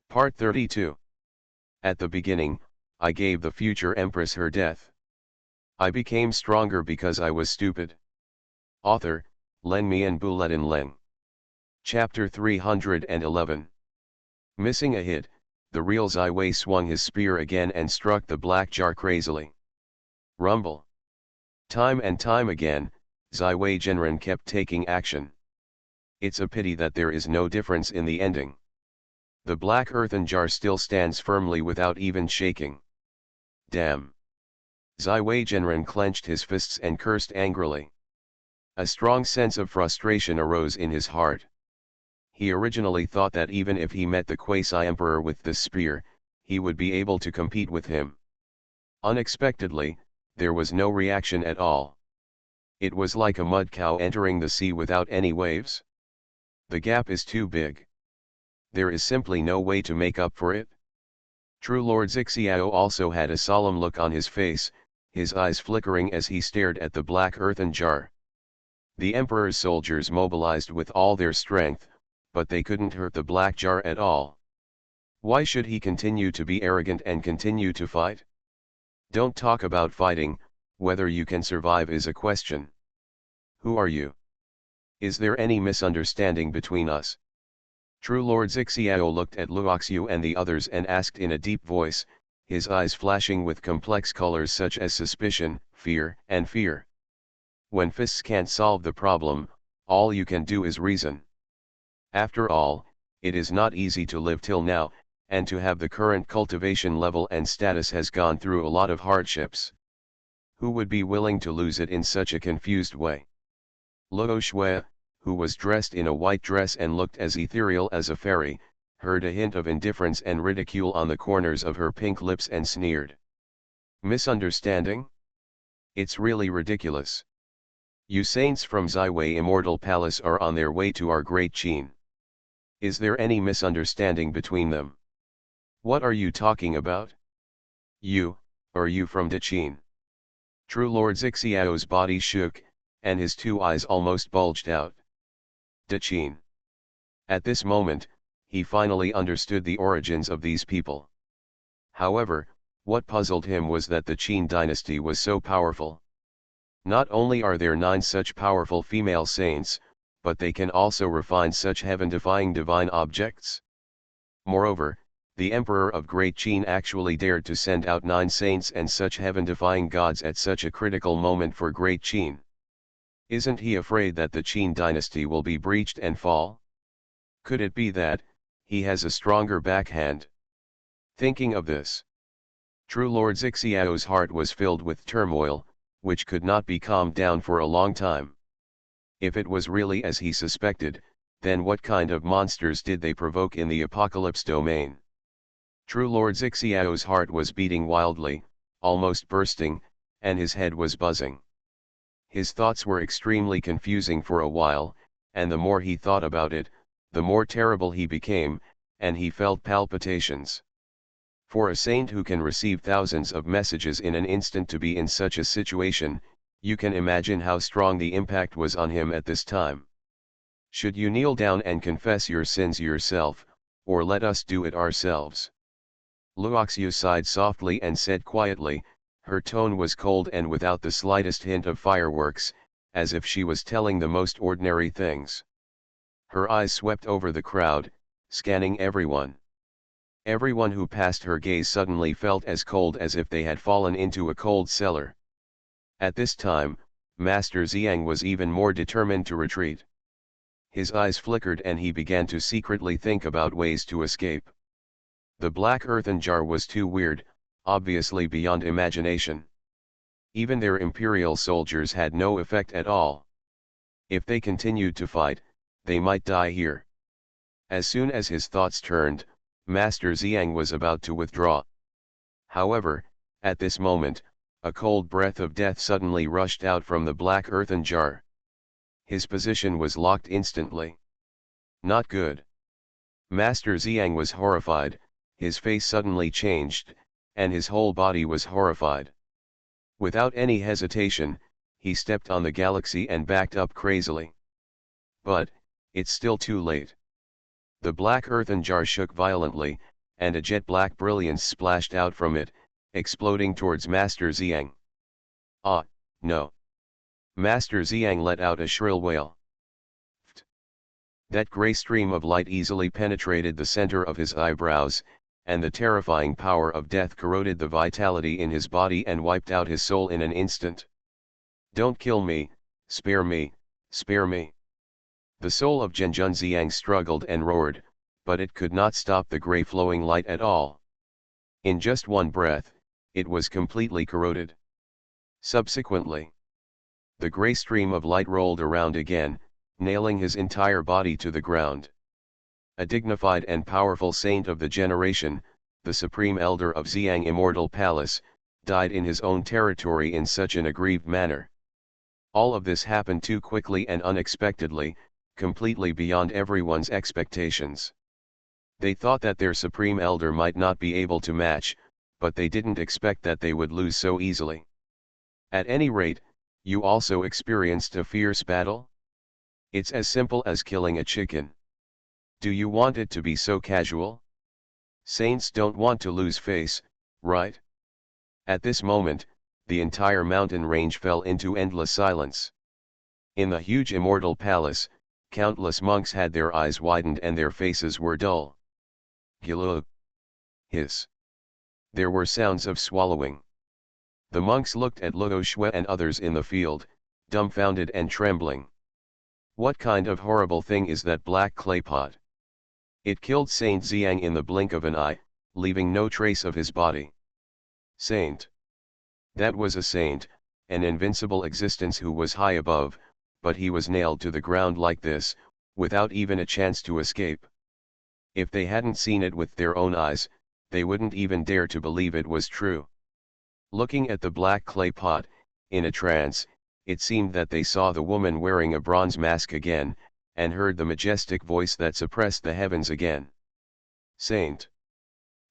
Part 32. At the beginning, I gave the future empress her death. I became stronger because I was stupid. Author, Len Mian Buletin Leng. Chapter 311. Missing a hit, the real Ziwei swung his spear again and struck the black jar crazily. Rumble. Time and time again, Ziwei Genren kept taking action. It's a pity that there is no difference in the ending. The black earthen jar still stands firmly without even shaking. Damn. Ziwei Genren clenched his fists and cursed angrily. A strong sense of frustration arose in his heart. He originally thought that even if he met the quasi-emperor with the spear, he would be able to compete with him. Unexpectedly, there was no reaction at all. It was like a mud cow entering the sea without any waves. The gap is too big. There is simply no way to make up for it. True Lord Xiao also had a solemn look on his face, his eyes flickering as he stared at the black earthen jar. The Emperor's soldiers mobilized with all their strength, but they couldn't hurt the black jar at all. Why should he continue to be arrogant and continue to fight? Don't talk about fighting, whether you can survive is a question. Who are you? Is there any misunderstanding between us? True Lord Xiao looked at Luoxiu and the others and asked in a deep voice, his eyes flashing with complex colors such as suspicion, fear, and fear. When fists can't solve the problem, all you can do is reason. After all, it is not easy to live till now, and to have the current cultivation level and status has gone through a lot of hardships. Who would be willing to lose it in such a confused way? Luo Shui, who was dressed in a white dress and looked as ethereal as a fairy, heard a hint of indifference and ridicule on the corners of her pink lips and sneered. Misunderstanding? It's really ridiculous. You saints from Ziwei Immortal Palace are on their way to our great Qin. Is there any misunderstanding between them? What are you talking about? Are you from the Qin? True Lord Xiao's body shook, and his two eyes almost bulged out. De Qin. At this moment, he finally understood the origins of these people. However, what puzzled him was that the Qin dynasty was so powerful. Not only are there 9 such powerful female saints, but they can also refine such heaven-defying divine objects. Moreover, the Emperor of Great Qin actually dared to send out 9 saints and such heaven-defying gods at such a critical moment for Great Qin. Isn't he afraid that the Qin dynasty will be breached and fall? Could it be that he has a stronger backhand? Thinking of this, True Lord Xiao's heart was filled with turmoil, which could not be calmed down for a long time. If it was really as he suspected, then what kind of monsters did they provoke in the apocalypse domain? True Lord Xiao's heart was beating wildly, almost bursting, and his head was buzzing. His thoughts were extremely confusing for a while, and the more he thought about it, the more terrible he became, and he felt palpitations. For a saint who can receive thousands of messages in an instant to be in such a situation, you can imagine how strong the impact was on him at this time. Should you kneel down and confess your sins yourself, or let us do it ourselves? Luoxiu sighed softly and said quietly, her tone was cold and without the slightest hint of fireworks, as if she was telling the most ordinary things. Her eyes swept over the crowd, scanning everyone. Everyone who passed her gaze suddenly felt as cold as if they had fallen into a cold cellar. At this time, Master Xiang was even more determined to retreat. His eyes flickered and he began to secretly think about ways to escape. The black earthen jar was too weird, obviously beyond imagination. Even their imperial soldiers had no effect at all. If they continued to fight, they might die here. As soon as his thoughts turned, Master Xiang was about to withdraw. However, at this moment, a cold breath of death suddenly rushed out from the black earthen jar. His position was locked instantly. Not good. Master Xiang was horrified, his face suddenly changed, and his whole body was horrified. Without any hesitation, he stepped on the galaxy and backed up crazily. But, it's still too late. The black earthen jar shook violently, and a jet-black brilliance splashed out from it, exploding towards Master Xiang. Ah, no. Master Xiang let out a shrill wail. Pht. That grey stream of light easily penetrated the center of his eyebrows, and the terrifying power of death corroded the vitality in his body and wiped out his soul in an instant. Don't kill me, spare me, spare me. The soul of Zhenjun Xiang struggled and roared, but it could not stop the grey flowing light at all. In just one breath, it was completely corroded. Subsequently, the grey stream of light rolled around again, nailing his entire body to the ground. A dignified and powerful saint of the generation, the supreme elder of Xiang Immortal Palace, died in his own territory in such an aggrieved manner. All of this happened too quickly and unexpectedly, completely beyond everyone's expectations. They thought that their supreme elder might not be able to match, but they didn't expect that they would lose so easily. At any rate, you also experienced a fierce battle? It's as simple as killing a chicken. Do you want it to be so casual? Saints don't want to lose face, right? At this moment, the entire mountain range fell into endless silence. In the huge immortal palace, countless monks had their eyes widened and their faces were dull. Gilug. Hiss. There were sounds of swallowing. The monks looked at Luo Shui and others in the field, dumbfounded and trembling. What kind of horrible thing is that black clay pot? It killed Saint Xiang in the blink of an eye, leaving no trace of his body. Saint. That was a saint, an invincible existence who was high above, but he was nailed to the ground like this, without even a chance to escape. If they hadn't seen it with their own eyes, they wouldn't even dare to believe it was true. Looking at the black clay pot, in a trance, it seemed that they saw the woman wearing a bronze mask again, and heard the majestic voice that suppressed the heavens again. Saint.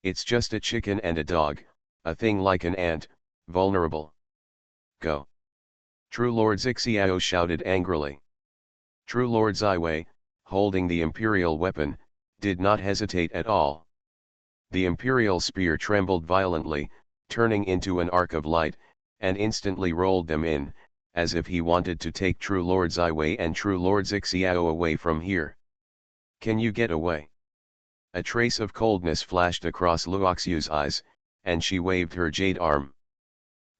It's just a chicken and a dog, a thing like an ant, vulnerable. Go. True Lord Zixiao shouted angrily. True Lord Ziwei, holding the imperial weapon, did not hesitate at all. The imperial spear trembled violently, turning into an arc of light, and instantly rolled them in, as if he wanted to take True Lord Ziwei and True Lord Zixiao away from here. Can you get away? A trace of coldness flashed across Luoxiu's eyes, and she waved her jade arm.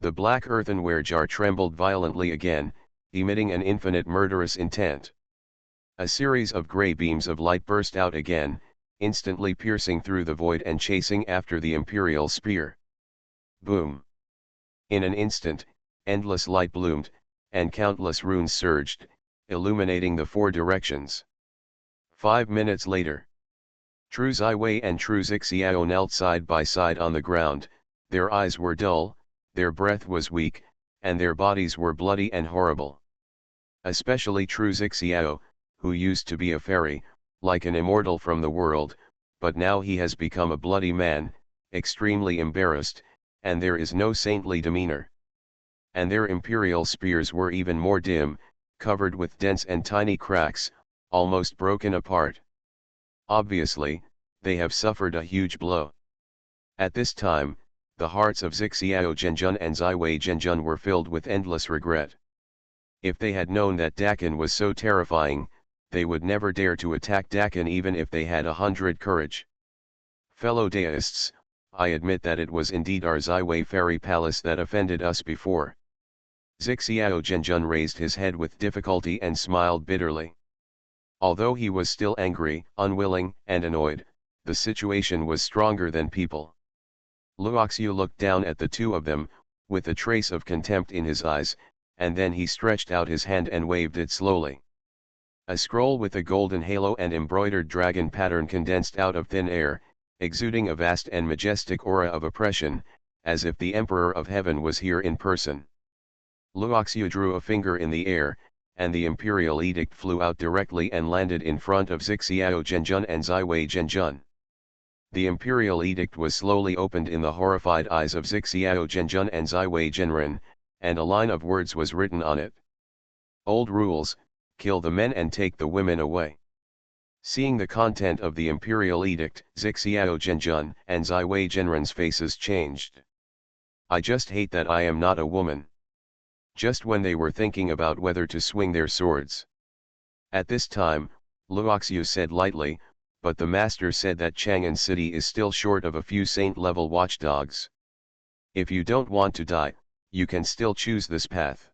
The black earthenware jar trembled violently again, emitting an infinite murderous intent. A series of grey beams of light burst out again, instantly piercing through the void and chasing after the imperial spear. Boom! In an instant, endless light bloomed, and countless runes surged, illuminating the four directions. 5 minutes later, True Ziwei and True Zixiao knelt side by side on the ground. Their eyes were dull, their breath was weak, and their bodies were bloody and horrible. Especially True Zixiao, who used to be a fairy, like an immortal from the world, but now he has become a bloody man, extremely embarrassed, and there is no saintly demeanor. And their imperial spears were even more dim, covered with dents and tiny cracks, almost broken apart. Obviously, they have suffered a huge blow. At this time, the hearts of Zixiao Zhenjun and Ziwei Zhenjun were filled with endless regret. If they had known that Dakin was so terrifying, they would never dare to attack Dakin even if they had 100 courage. Fellow deists, I admit that it was indeed our Ziwei fairy palace that offended us before. Zixiao Zhenjun raised his head with difficulty and smiled bitterly. Although he was still angry, unwilling, and annoyed, the situation was stronger than people. Luoxiu looked down at the two of them, with a trace of contempt in his eyes, and then he stretched out his hand and waved it slowly. A scroll with a golden halo and embroidered dragon pattern condensed out of thin air, exuding a vast and majestic aura of oppression, as if the Emperor of Heaven was here in person. Luoxiu drew a finger in the air, and the imperial edict flew out directly and landed in front of Zixiao Zhenjun and Ziwei Zhenjun. The imperial edict was slowly opened in the horrified eyes of Zixiao Zhenjun and Ziwei Zhenren, and a line of words was written on it. Old rules, kill the men and take the women away. Seeing the content of the imperial edict, Zixiao Zhenjun and Ziwei Zhenren's faces changed. I just hate that I am not a woman. Just when they were thinking about whether to swing their swords. At this time, Luoxiu said lightly, but the master said that Chang'an City is still short of a few saint-level watchdogs. If you don't want to die, you can still choose this path.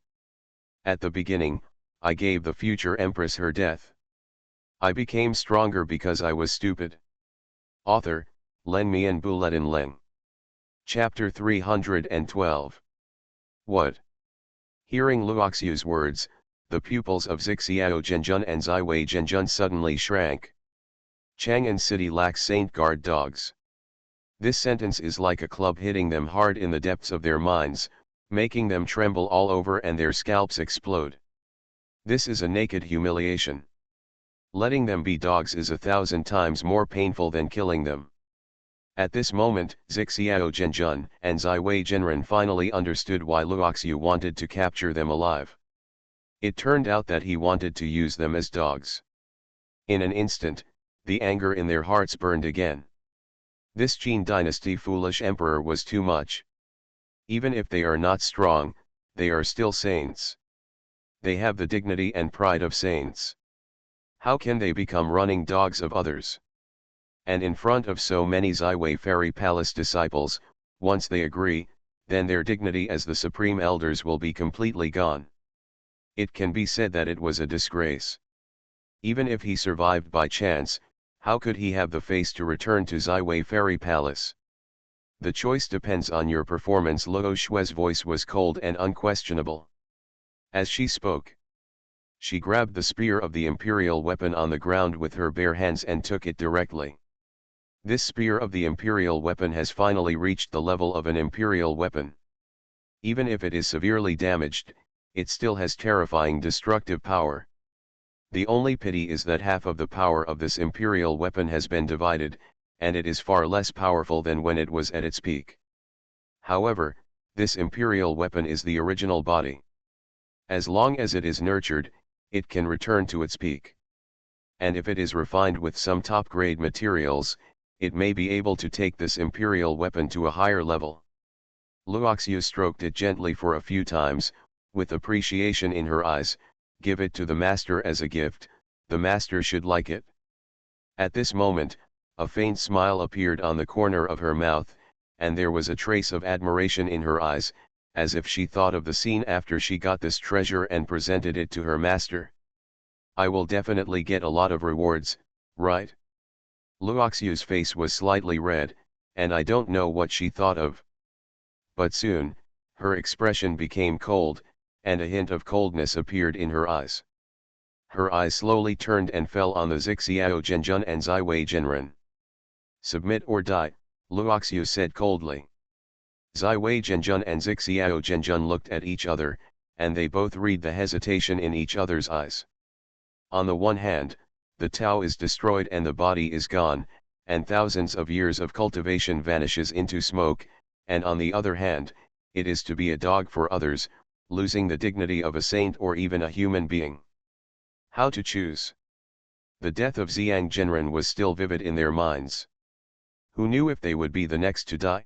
At the beginning, I gave the future empress her death. I became stronger because I was stupid. Author, Len Mian Buletin Leng. Chapter 312. What? Hearing Luoxiu's words, the pupils of Zixiao Zhenjun and Ziwei Zhenjun suddenly shrank. Chang'an City lacks saint guard dogs. This sentence is like a club hitting them hard in the depths of their minds, making them tremble all over and their scalps explode. This is a naked humiliation. Letting them be dogs is 1,000 times more painful than killing them. At this moment, Zixiao Zhenjun and Ziwei Zhenren finally understood why Luoxiu wanted to capture them alive. It turned out that he wanted to use them as dogs. In an instant, the anger in their hearts burned again. This Qin dynasty foolish emperor was too much. Even if they are not strong, they are still saints. They have the dignity and pride of saints. How can they become running dogs of others? And in front of so many Ziwei Fairy Palace disciples, once they agree, then their dignity as the supreme elders will be completely gone. It can be said that it was a disgrace. Even if he survived by chance, how could he have the face to return to Ziwei Fairy Palace? The choice depends on your performance. Luo Shui's voice was cold and unquestionable. As she spoke, she grabbed the spear of the imperial weapon on the ground with her bare hands and took it directly. This spear of the imperial weapon has finally reached the level of an imperial weapon. Even if it is severely damaged, it still has terrifying destructive power. The only pity is that half of the power of this imperial weapon has been divided, and it is far less powerful than when it was at its peak. However, this imperial weapon is the original body. As long as it is nurtured, it can return to its peak. And if it is refined with some top-grade materials, it may be able to take this imperial weapon to a higher level. Luoxiu stroked it gently for a few times, with appreciation in her eyes. Give it to the master as a gift, the master should like it. At this moment, a faint smile appeared on the corner of her mouth, and there was a trace of admiration in her eyes, as if she thought of the scene after she got this treasure and presented it to her master. I will definitely get a lot of rewards, right? Luoxiu's face was slightly red, and I don't know what she thought of. But soon, her expression became cold, and a hint of coldness appeared in her eyes. Her eyes slowly turned and fell on the Zixiao Zhenjun and Ziwei Zhenren. Submit or die, Luoxiu said coldly. Ziwei Zhenjun and Zixiao Zhenjun looked at each other, and they both read the hesitation in each other's eyes. On the one hand, the Tao is destroyed and the body is gone, and thousands of years of cultivation vanishes into smoke, and on the other hand, it is to be a dog for others, losing the dignity of a saint or even a human being. How to choose? The death of Xiang Zhenren was still vivid in their minds. Who knew if they would be the next to die?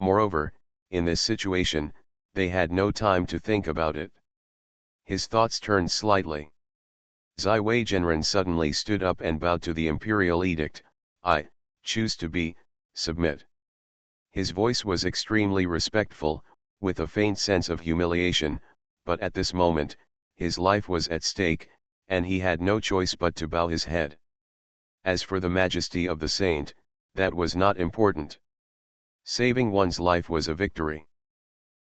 Moreover, in this situation, they had no time to think about it. His thoughts turned slightly. Ziwei Zhenren suddenly stood up and bowed to the imperial edict. I choose to be, submit. His voice was extremely respectful, with a faint sense of humiliation, but at this moment, his life was at stake, and he had no choice but to bow his head. As for the majesty of the saint, that was not important. Saving one's life was a victory.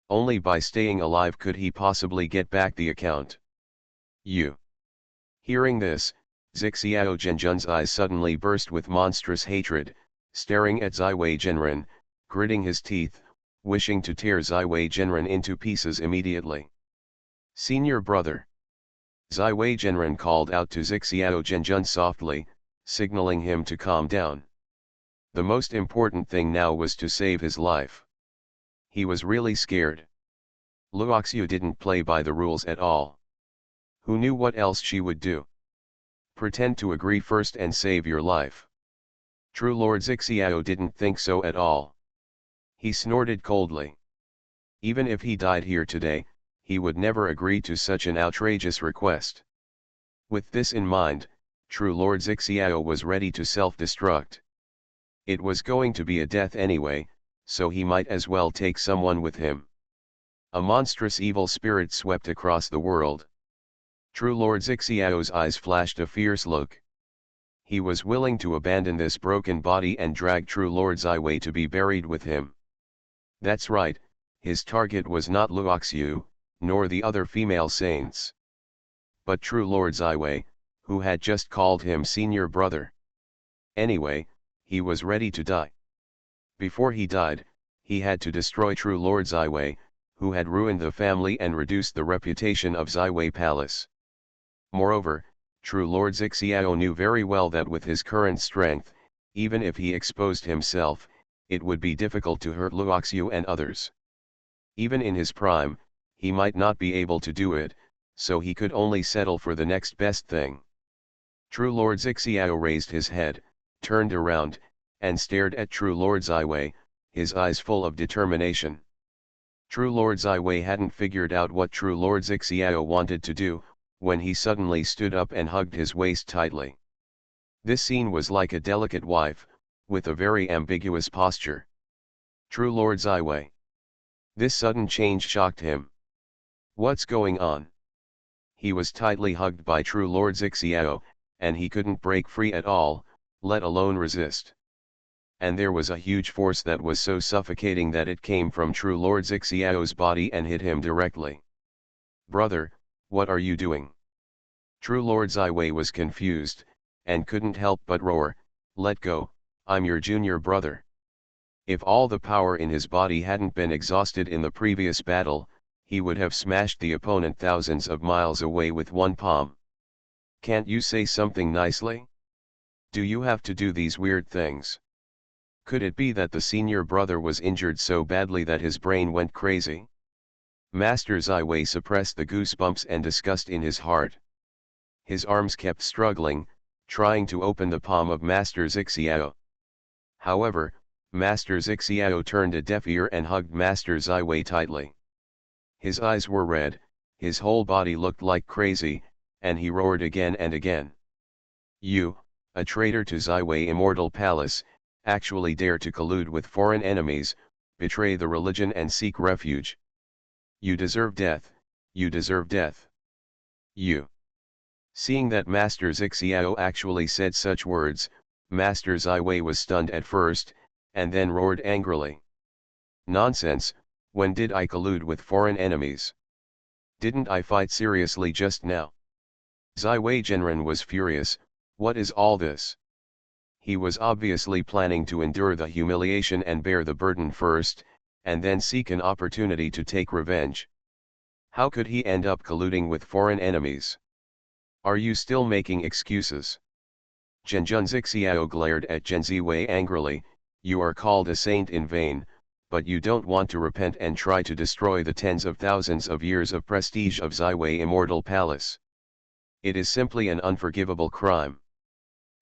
Only by staying alive could he possibly get back the account. You. Hearing this, Zixiao Zhenjun's eyes suddenly burst with monstrous hatred, staring at Ziwei Zhenren, gritting his teeth, wishing to tear Ziwei Zhenren into pieces immediately. Senior brother. Ziwei Zhenren called out to Zixiao Zhenjun softly, signaling him to calm down. The most important thing now was to save his life. He was really scared. Luoxiu didn't play by the rules at all. Who knew what else she would do? Pretend to agree first and save your life. True Lord Xiao didn't think so at all. He snorted coldly. Even if he died here today, he would never agree to such an outrageous request. With this in mind, True Lord Xiao was ready to self-destruct. It was going to be a death anyway, so he might as well take someone with him. A monstrous evil spirit swept across the world. True Lord Xiao's eyes flashed a fierce look. He was willing to abandon this broken body and drag True Lord Ziwei to be buried with him. That's right, his target was not Luoxiu, nor the other female saints, but True Lord Ziwei, who had just called him senior brother. Anyway, he was ready to die. Before he died, he had to destroy True Lord Ziwei, who had ruined the family and reduced the reputation of Ziwei Palace. Moreover, True Lord Xiao knew very well that with his current strength, even if he exposed himself, it would be difficult to hurt Luoxiu and others. Even in his prime, he might not be able to do it, so he could only settle for the next best thing. True Lord Xiao raised his head, turned around, and stared at True Lord Ziwei, his eyes full of determination. True Lord Ziwei hadn't figured out what True Lord Xiao wanted to do, when he suddenly stood up and hugged his waist tightly. This scene was like a delicate wife, with a very ambiguous posture. True Lord Ziwei. This sudden change shocked him. What's going on? He was tightly hugged by True Lord Xiao, and he couldn't break free at all, let alone resist. And there was a huge force that was so suffocating that it came from True Lord Xiao's body and hit him directly. Brother, what are you doing? True Lord Ziwei was confused, and couldn't help but roar, let go, I'm your junior brother. If all the power in his body hadn't been exhausted in the previous battle, he would have smashed the opponent thousands of miles away with one palm. Can't you say something nicely? Do you have to do these weird things? Could it be that the senior brother was injured so badly that his brain went crazy? Master Ziwei suppressed the goosebumps and disgust in his heart. His arms kept struggling, trying to open the palm of Master Xiao. However, Master Xiao turned a deaf ear and hugged Master Ziwei tightly. His eyes were red, his whole body looked like crazy, and he roared again and again. You, a traitor to Ziwei Immortal Palace, actually dare to collude with foreign enemies, betray the religion and seek refuge. You deserve death, you deserve death. You. Seeing that Master Xiao actually said such words, Master Ziwei was stunned at first, and then roared angrily. Nonsense, when did I collude with foreign enemies? Didn't I fight seriously just now? Ziwei Genren was furious, what is all this? He was obviously planning to endure the humiliation and bear the burden first, and then seek an opportunity to take revenge. How could he end up colluding with foreign enemies? Are you still making excuses? Zhenjun Xiao glared at Zhen Ziwei angrily, you are called a saint in vain, but you don't want to repent and try to destroy the tens of thousands of years of prestige of Ziwei Immortal Palace. It is simply an unforgivable crime.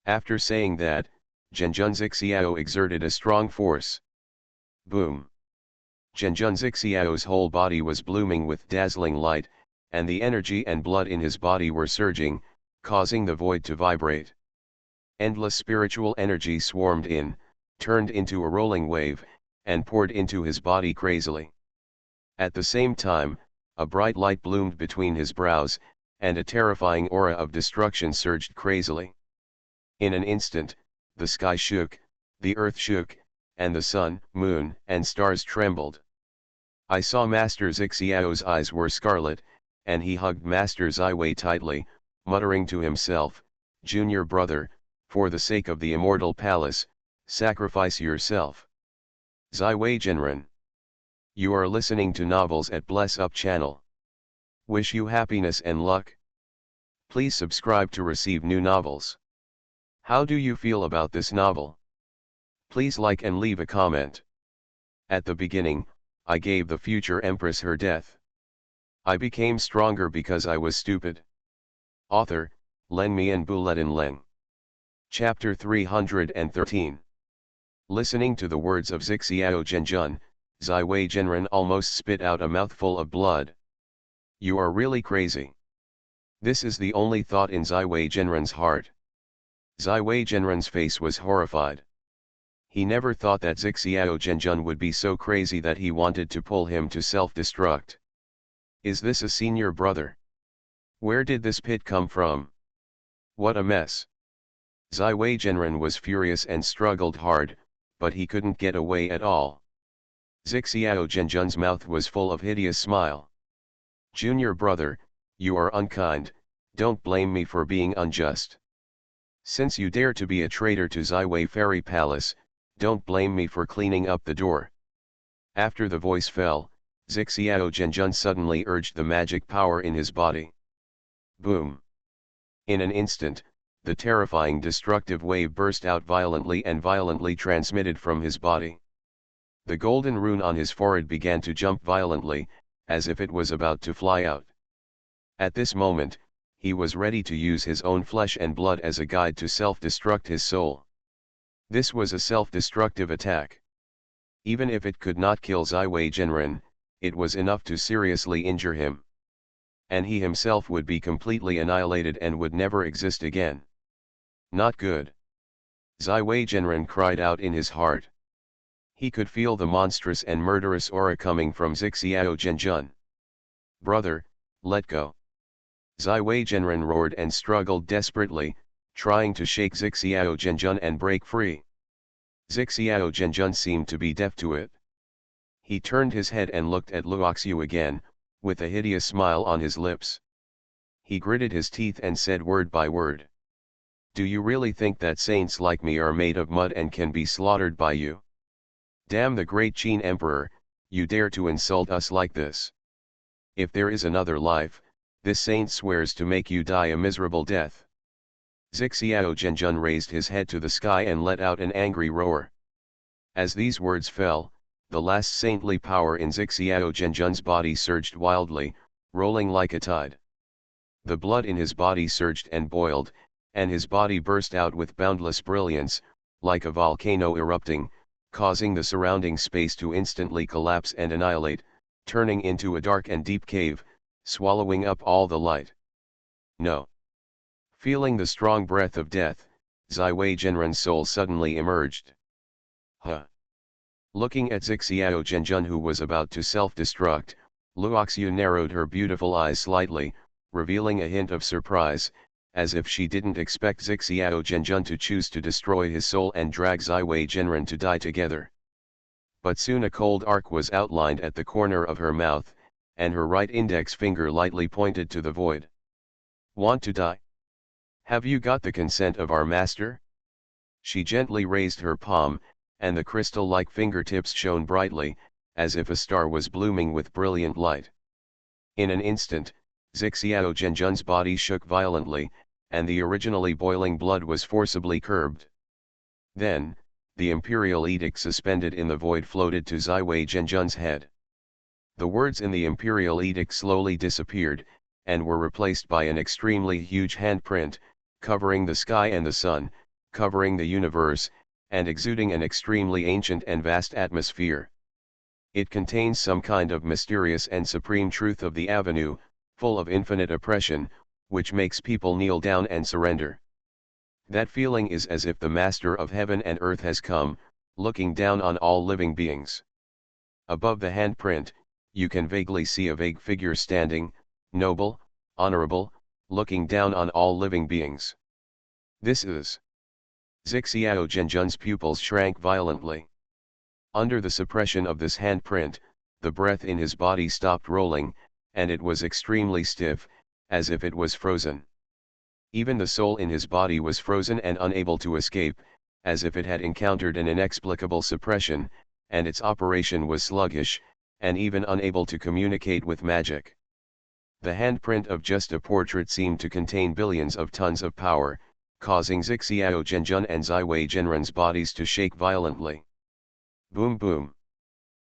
After saying that, Zhenjun Xiao exerted a strong force. Boom! Zhenjun Xiao's whole body was blooming with dazzling light, and the energy and blood in his body were surging, causing the void to vibrate. Endless spiritual energy swarmed in, turned into a rolling wave, and poured into his body crazily. At the same time, a bright light bloomed between his brows, and a terrifying aura of destruction surged crazily. In an instant, the sky shook, the earth shook, and the sun, moon, and stars trembled. I saw Master Xiao's eyes were scarlet, and he hugged Master Ziwei tightly, muttering to himself, Junior brother, for the sake of the Immortal Palace, sacrifice yourself. Ziwei Genren. You are listening to novels at Bless Up channel. Wish you happiness and luck. Please subscribe to receive new novels. How do you feel about this novel? Please like and leave a comment. At the beginning, I gave the future empress her death. I became stronger because I was stupid. Author, Len Mi and Buletin Leng. Chapter 313. Listening to the words of Zixiao Zhenjun, Zai Wei Zhenren almost spit out a mouthful of blood. You are really crazy. This is the only thought in Zai Wei Zhenren's heart. Zai Wei Zhenren's face was horrified. He never thought that Zixiao Zhenjun would be so crazy that he wanted to pull him to self-destruct. Is this a senior brother? Where did this pit come from? What a mess. Zai Wei Zhenren was furious and struggled hard, but he couldn't get away at all. Zixiao Zhenjun's mouth was full of hideous smile. Junior brother, you are unkind, don't blame me for being unjust. Since you dare to be a traitor to Zai Wei Fairy Palace, don't blame me for cleaning up the door. After the voice fell, Zixiao Zhenjun suddenly urged the magic power in his body. Boom! In an instant, the terrifying destructive wave burst out violently and violently transmitted from his body. The golden rune on his forehead began to jump violently, as if it was about to fly out. At this moment, he was ready to use his own flesh and blood as a guide to self-destruct his soul. This was a self-destructive attack. Even if it could not kill Zai Wei Zhenren, it was enough to seriously injure him. And he himself would be completely annihilated and would never exist again. Not good. Zai Wei Zhenren cried out in his heart. He could feel the monstrous and murderous aura coming from Zixiao Zhenjun. Brother, let go. Zai Wei Zhenren roared and struggled desperately, trying to shake Zixiao Zhenjun and break free. Zixiao Zhenjun seemed to be deaf to it. He turned his head and looked at Luoxiu again, with a hideous smile on his lips. He gritted his teeth and said word by word. Do you really think that saints like me are made of mud and can be slaughtered by you? Damn the great Qin Emperor, you dare to insult us like this. If there is another life, this saint swears to make you die a miserable death. Zixiao Zhenjun raised his head to the sky and let out an angry roar. As these words fell, the last saintly power in Zixiao Zhenjun's body surged wildly, rolling like a tide. The blood in his body surged and boiled, and his body burst out with boundless brilliance, like a volcano erupting, causing the surrounding space to instantly collapse and annihilate, turning into a dark and deep cave, swallowing up all the light. No. Feeling the strong breath of death, Zai Wei Zhenren's soul suddenly emerged. Huh. Looking at Zixiao Zhenjun who was about to self-destruct, Luoxiu narrowed her beautiful eyes slightly, revealing a hint of surprise, as if she didn't expect Zixiao Zhenjun to choose to destroy his soul and drag Zai Wei Zhenren to die together. But soon a cold arc was outlined at the corner of her mouth, and her right index finger lightly pointed to the void. Want to die? Have you got the consent of our master? She gently raised her palm, and the crystal-like fingertips shone brightly, as if a star was blooming with brilliant light. In an instant, Zixiao Zhenjun's body shook violently, and the originally boiling blood was forcibly curbed. Then, the imperial edict suspended in the void floated to Zai Wei Zhenjun's head. The words in the imperial edict slowly disappeared, and were replaced by an extremely huge handprint, covering the sky and the sun, covering the universe, and exuding an extremely ancient and vast atmosphere. It contains some kind of mysterious and supreme truth of the avenue, full of infinite oppression, which makes people kneel down and surrender. That feeling is as if the master of heaven and earth has come, looking down on all living beings. Above the handprint, you can vaguely see a vague figure standing, noble, honorable, looking down on all living beings. This is... Zixiao Zhenjun's pupils shrank violently. Under the suppression of this handprint, the breath in his body stopped rolling, and it was extremely stiff, as if it was frozen. Even the soul in his body was frozen and unable to escape, as if it had encountered an inexplicable suppression, and its operation was sluggish, and even unable to communicate with magic. The handprint of just a portrait seemed to contain billions of tons of power, causing Zixiao Zhenjun and Zai Wei Zhenren's bodies to shake violently. Boom boom.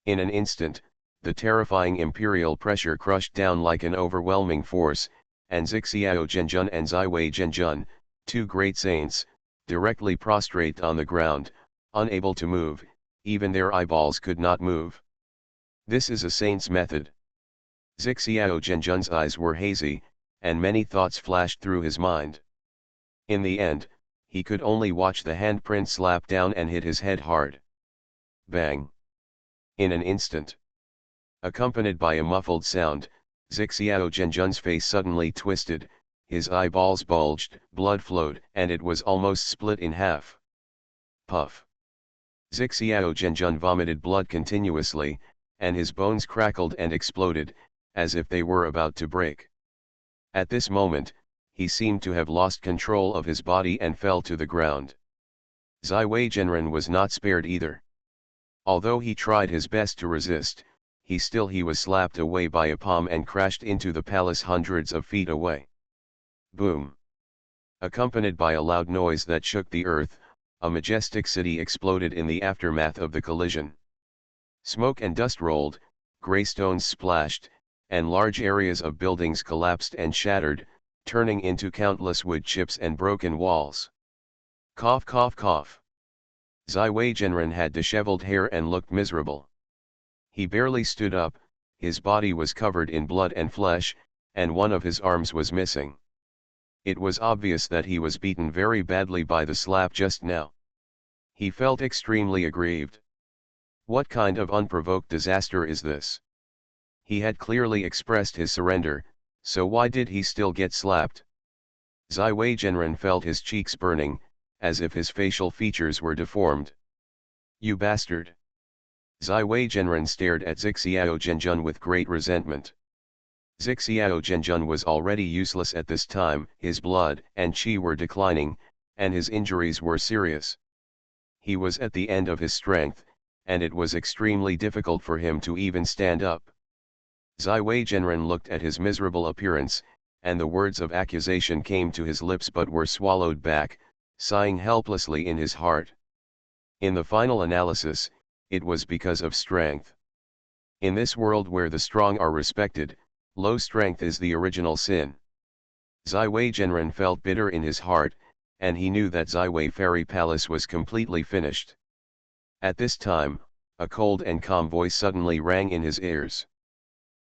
In an instant, the terrifying imperial pressure crushed down like an overwhelming force, and Zixiao Zhenjun and Ziwei Zhenjun, two great saints, directly prostrate on the ground, unable to move, even their eyeballs could not move. This is a saint's method. Zixiao Zhenjun's eyes were hazy, and many thoughts flashed through his mind. In the end, he could only watch the handprint slap down and hit his head hard. Bang! In an instant, accompanied by a muffled sound, Zixiao Zhenjun's face suddenly twisted, his eyeballs bulged, blood flowed, and it was almost split in half. Puff! Zixiao Zhenjun vomited blood continuously, and his bones crackled and exploded, as if they were about to break. At this moment, he seemed to have lost control of his body and fell to the ground. Ziwei Zhenren was not spared either. Although he tried his best to resist, he was slapped away by a palm and crashed into the palace hundreds of feet away. Boom! Accompanied by a loud noise that shook the earth, a majestic city exploded in the aftermath of the collision. Smoke and dust rolled, gray stones splashed, and large areas of buildings collapsed and shattered, turning into countless wood chips and broken walls. Cough cough cough. Ziwei Zhenren had disheveled hair and looked miserable. He barely stood up, his body was covered in blood and flesh, and one of his arms was missing. It was obvious that he was beaten very badly by the slap just now. He felt extremely aggrieved. What kind of unprovoked disaster is this? He had clearly expressed his surrender, so why did he still get slapped? Ziwei Zhenren felt his cheeks burning, as if his facial features were deformed. You bastard! Ziwei Zhenren stared at Zixiao Zhenjun with great resentment. Zixiao Zhenjun was already useless at this time, his blood and qi were declining, and his injuries were serious. He was at the end of his strength, and it was extremely difficult for him to even stand up. Ziwei Zhenren looked at his miserable appearance, and the words of accusation came to his lips but were swallowed back, sighing helplessly in his heart. In the final analysis, it was because of strength. In this world where the strong are respected, low strength is the original sin. Ziwei Zhenren felt bitter in his heart, and he knew that Ziwei Fairy Palace was completely finished. At this time, a cold and calm voice suddenly rang in his ears.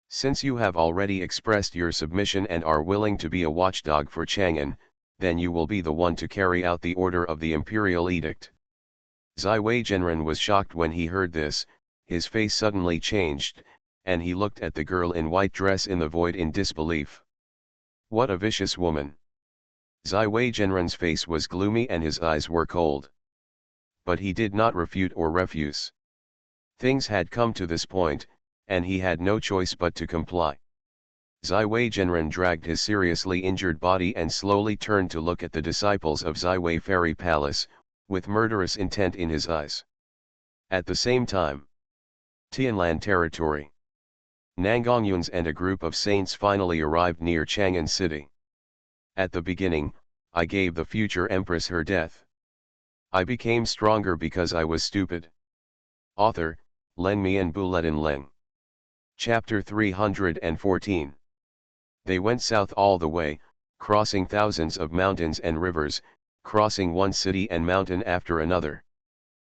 Since you have already expressed your submission and are willing to be a watchdog for Chang'an, then you will be the one to carry out the order of the imperial edict. Ziwei Zhenren was shocked when he heard this, his face suddenly changed, and he looked at the girl in white dress in the void in disbelief. What a vicious woman! Ziwei Zhenren's face was gloomy and his eyes were cold. But he did not refute or refuse. Things had come to this point, and he had no choice but to comply. Ziwei Zhenren dragged his seriously injured body and slowly turned to look at the disciples of Ziwei Fairy Palace, with murderous intent in his eyes. At the same time, Tianlan territory. Nangongyuns and a group of saints finally arrived near Chang'an City. At the beginning, I gave the future empress her death. I became stronger because I was stupid. Author, Len Mian Buletin Leng. Chapter 314. They went south all the way, crossing thousands of mountains and rivers, crossing one city and mountain after another.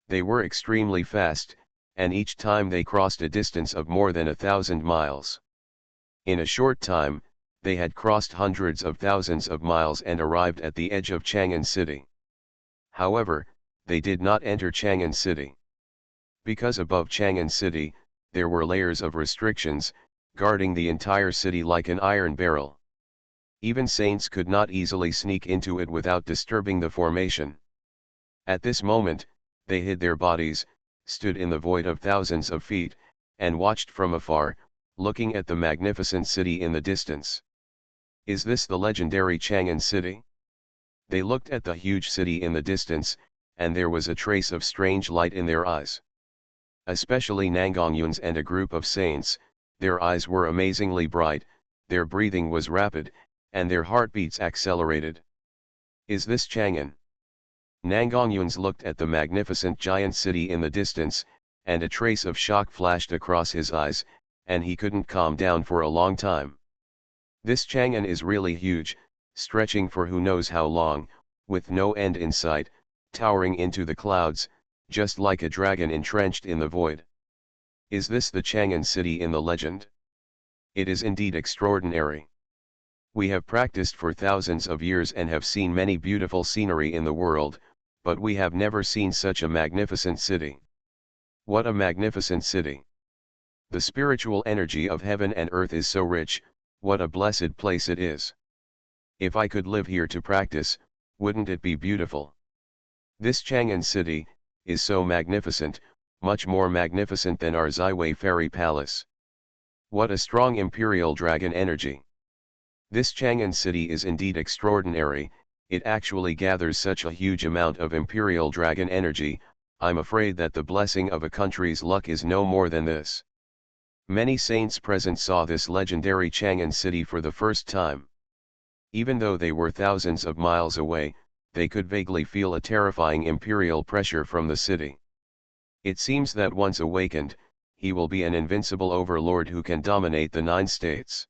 They were extremely fast, and each time they crossed a distance of more than 1,000 miles. In a short time, they had crossed hundreds of thousands of miles and arrived at the edge of Chang'an City. However, they did not enter Chang'an City. Because above Chang'an City, there were layers of restrictions, guarding the entire city like an iron barrel. Even saints could not easily sneak into it without disturbing the formation. At this moment, they hid their bodies, stood in the void of thousands of feet, and watched from afar, looking at the magnificent city in the distance. Is this the legendary Chang'an City? They looked at the huge city in the distance, and there was a trace of strange light in their eyes. Especially Nangongyuns and a group of saints, their eyes were amazingly bright, their breathing was rapid, and their heartbeats accelerated. Is this Chang'an? Nangongyuns looked at the magnificent giant city in the distance, and a trace of shock flashed across his eyes, and he couldn't calm down for a long time. This Chang'an is really huge, stretching for who knows how long, with no end in sight, towering into the clouds, just like a dragon entrenched in the void. Is this the Chang'an city in the legend? It is indeed extraordinary. We have practiced for thousands of years and have seen many beautiful scenery in the world, but we have never seen such a magnificent city. What a magnificent city! The spiritual energy of heaven and earth is so rich, what a blessed place it is. If I could live here to practice, wouldn't it be beautiful? This Chang'an city is so magnificent, much more magnificent than our Xiwei fairy palace. What a strong imperial dragon energy! This Chang'an city is indeed extraordinary, it actually gathers such a huge amount of imperial dragon energy. I'm afraid that the blessing of a country's luck is no more than this. Many saints present saw this legendary Chang'an city for the first time. Even though they were thousands of miles away, they could vaguely feel a terrifying imperial pressure from the city. It seems that once awakened, he will be an invincible overlord who can dominate the 9 states.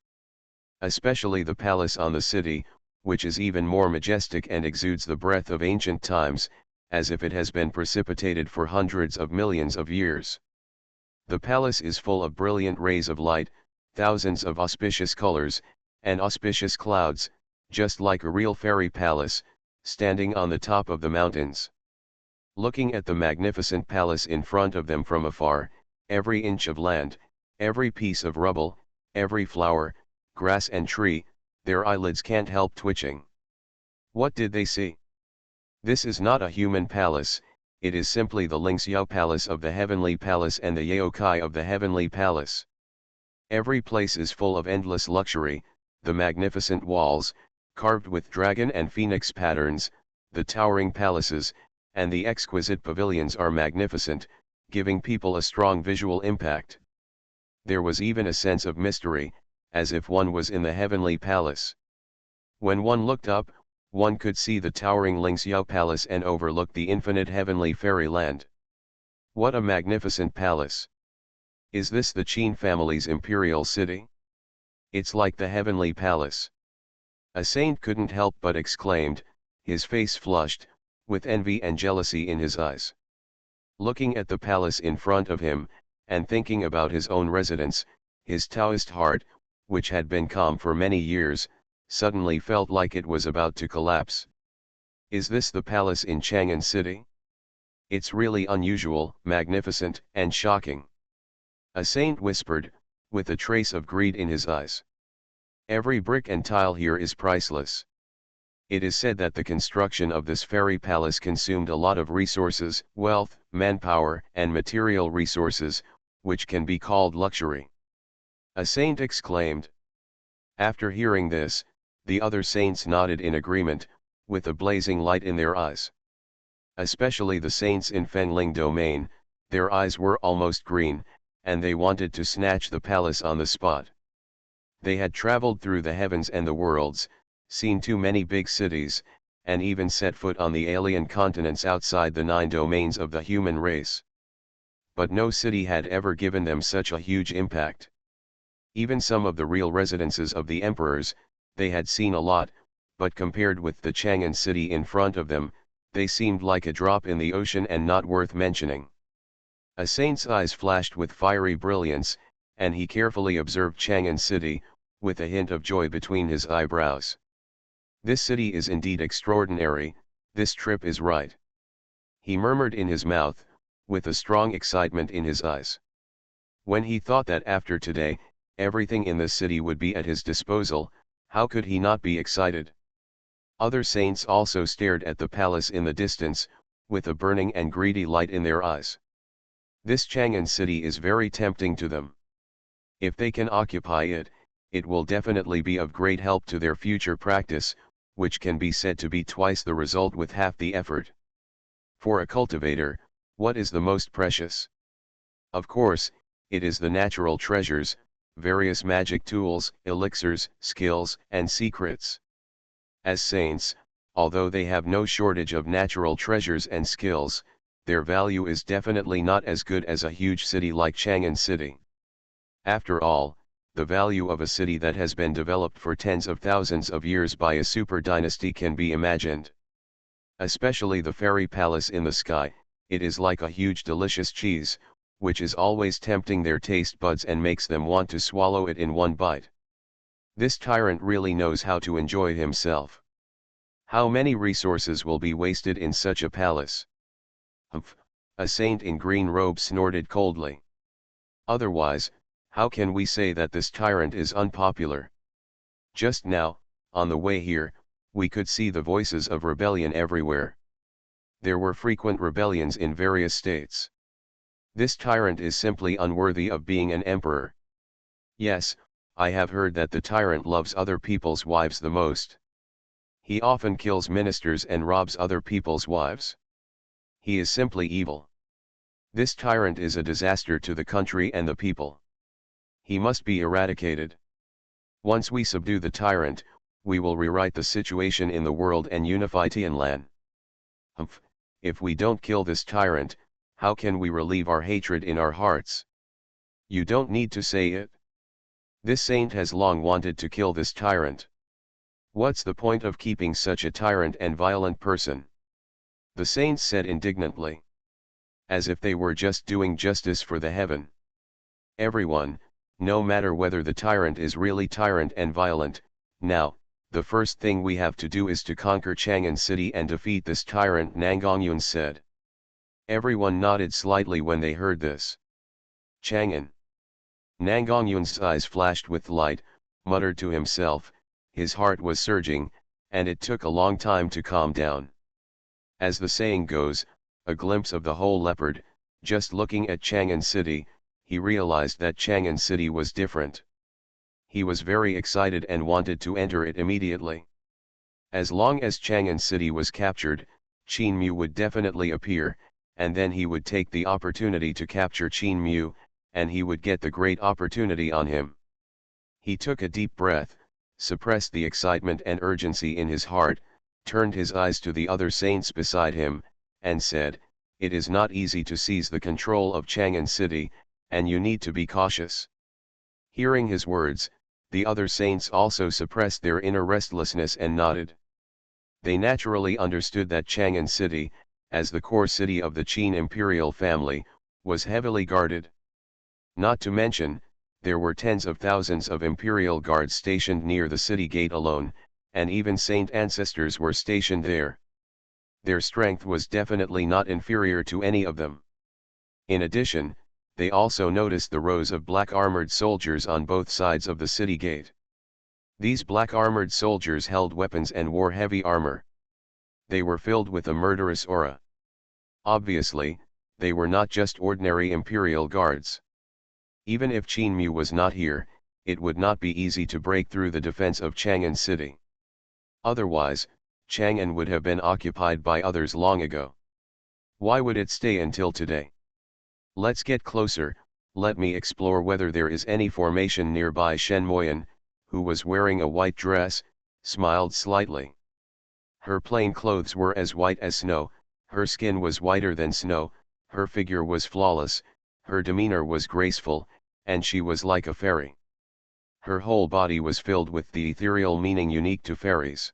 Especially the palace on the city, which is even more majestic and exudes the breath of ancient times, as if it has been precipitated for hundreds of millions of years. The palace is full of brilliant rays of light, thousands of auspicious colors, and auspicious clouds, just like a real fairy palace, standing on the top of the mountains. Looking at the magnificent palace in front of them from afar, every inch of land, every piece of rubble, every flower, grass and tree, their eyelids can't help twitching. What did they see? This is not a human palace, it is simply the Lingxiao Palace of the Heavenly Palace and the Yaokai of the Heavenly Palace. Every place is full of endless luxury, the magnificent walls, carved with dragon and phoenix patterns, the towering palaces, and the exquisite pavilions are magnificent, giving people a strong visual impact. There was even a sense of mystery, as if one was in the heavenly palace. When one looked up, one could see the towering Lingxiao Palace and overlook the infinite heavenly fairyland. What a magnificent palace! Is this the Qin family's imperial city? It's like the heavenly palace. A saint couldn't help but exclaimed, his face flushed, with envy and jealousy in his eyes. Looking at the palace in front of him, and thinking about his own residence, his Taoist heart, which had been calm for many years, suddenly felt like it was about to collapse. Is this the palace in Chang'an City? It's really unusual, magnificent, and shocking. A saint whispered, with a trace of greed in his eyes. Every brick and tile here is priceless. It is said that the construction of this fairy palace consumed a lot of resources, wealth, manpower, and material resources, which can be called luxury. A saint exclaimed. After hearing this, the other saints nodded in agreement, with a blazing light in their eyes. Especially the saints in Fengling domain, their eyes were almost green, and they wanted to snatch the palace on the spot. They had traveled through the heavens and the worlds, seen too many big cities, and even set foot on the alien continents outside the 9 domains of the human race. But no city had ever given them such a huge impact. Even some of the real residences of the emperors, they had seen a lot, but compared with the Chang'an city in front of them, they seemed like a drop in the ocean and not worth mentioning. A saint's eyes flashed with fiery brilliance, and he carefully observed Chang'an city, with a hint of joy between his eyebrows. This city is indeed extraordinary, this trip is right. He murmured in his mouth, with a strong excitement in his eyes. When he thought that after today, everything in the city would be at his disposal, how could he not be excited? Other saints also stared at the palace in the distance, with a burning and greedy light in their eyes. This Chang'an city is very tempting to them. If they can occupy it, it will definitely be of great help to their future practice, which can be said to be twice the result with half the effort. For a cultivator, what is the most precious? Of course, it is the natural treasures, various magic tools, elixirs, skills, and secrets. As saints, although they have no shortage of natural treasures and skills, their value is definitely not as good as a huge city like Chang'an City. After all, the value of a city that has been developed for tens of thousands of years by a super dynasty can be imagined. Especially the fairy palace in the sky, it is like a huge delicious cheese, which is always tempting their taste buds and makes them want to swallow it in one bite. This tyrant really knows how to enjoy himself. How many resources will be wasted in such a palace? Humph! A saint in green robes snorted coldly. Otherwise, how can we say that this tyrant is unpopular? Just now, on the way here, we could see the voices of rebellion everywhere. There were frequent rebellions in various states. This tyrant is simply unworthy of being an emperor. Yes, I have heard that the tyrant loves other people's wives the most. He often kills ministers and robs other people's wives. He is simply evil. This tyrant is a disaster to the country and the people. He must be eradicated. Once we subdue the tyrant, we will rewrite the situation in the world and unify Tianlan. Humph! If we don't kill this tyrant, how can we relieve our hatred in our hearts? You don't need to say it. This saint has long wanted to kill this tyrant. What's the point of keeping such a tyrant and violent person? The saints said indignantly. As if they were just doing justice for the heaven. Everyone, no matter whether the tyrant is really tyrant and violent, now, the first thing we have to do is to conquer Chang'an City and defeat this tyrant, Nangongyun said. Everyone nodded slightly when they heard this. Chang'an. Nangongyun's eyes flashed with light, muttered to himself, his heart was surging, and it took a long time to calm down. As the saying goes, a glimpse of the whole leopard. Just looking at Chang'an City, he realized that Chang'an City was different. He was very excited and wanted to enter it immediately. As long as Chang'an City was captured, Qin Mu would definitely appear, and then he would take the opportunity to capture Qin Mu, and he would get the great opportunity on him. He took a deep breath, suppressed the excitement and urgency in his heart, turned his eyes to the other saints beside him, and said, "It is not easy to seize the control of Chang'an City, and you need to be cautious." Hearing his words, the other saints also suppressed their inner restlessness and nodded. They naturally understood that Chang'an City, as the core city of the Qin imperial family, was heavily guarded. Not to mention, there were tens of thousands of imperial guards stationed near the city gate alone, and even saint ancestors were stationed there. Their strength was definitely not inferior to any of them. In addition, they also noticed the rows of black armored soldiers on both sides of the city gate. These black armored soldiers held weapons and wore heavy armor. They were filled with a murderous aura. Obviously, they were not just ordinary imperial guards. Even if Qin Mu was not here, it would not be easy to break through the defense of Chang'an City. Otherwise, Chang'an would have been occupied by others long ago. Why would it stay until today? Let's get closer. Let me explore whether there is any formation nearby. Xuanhuan, who was wearing a white dress, smiled slightly. Her plain clothes were as white as snow, her skin was whiter than snow, her figure was flawless, her demeanor was graceful, and she was like a fairy. Her whole body was filled with the ethereal meaning unique to fairies.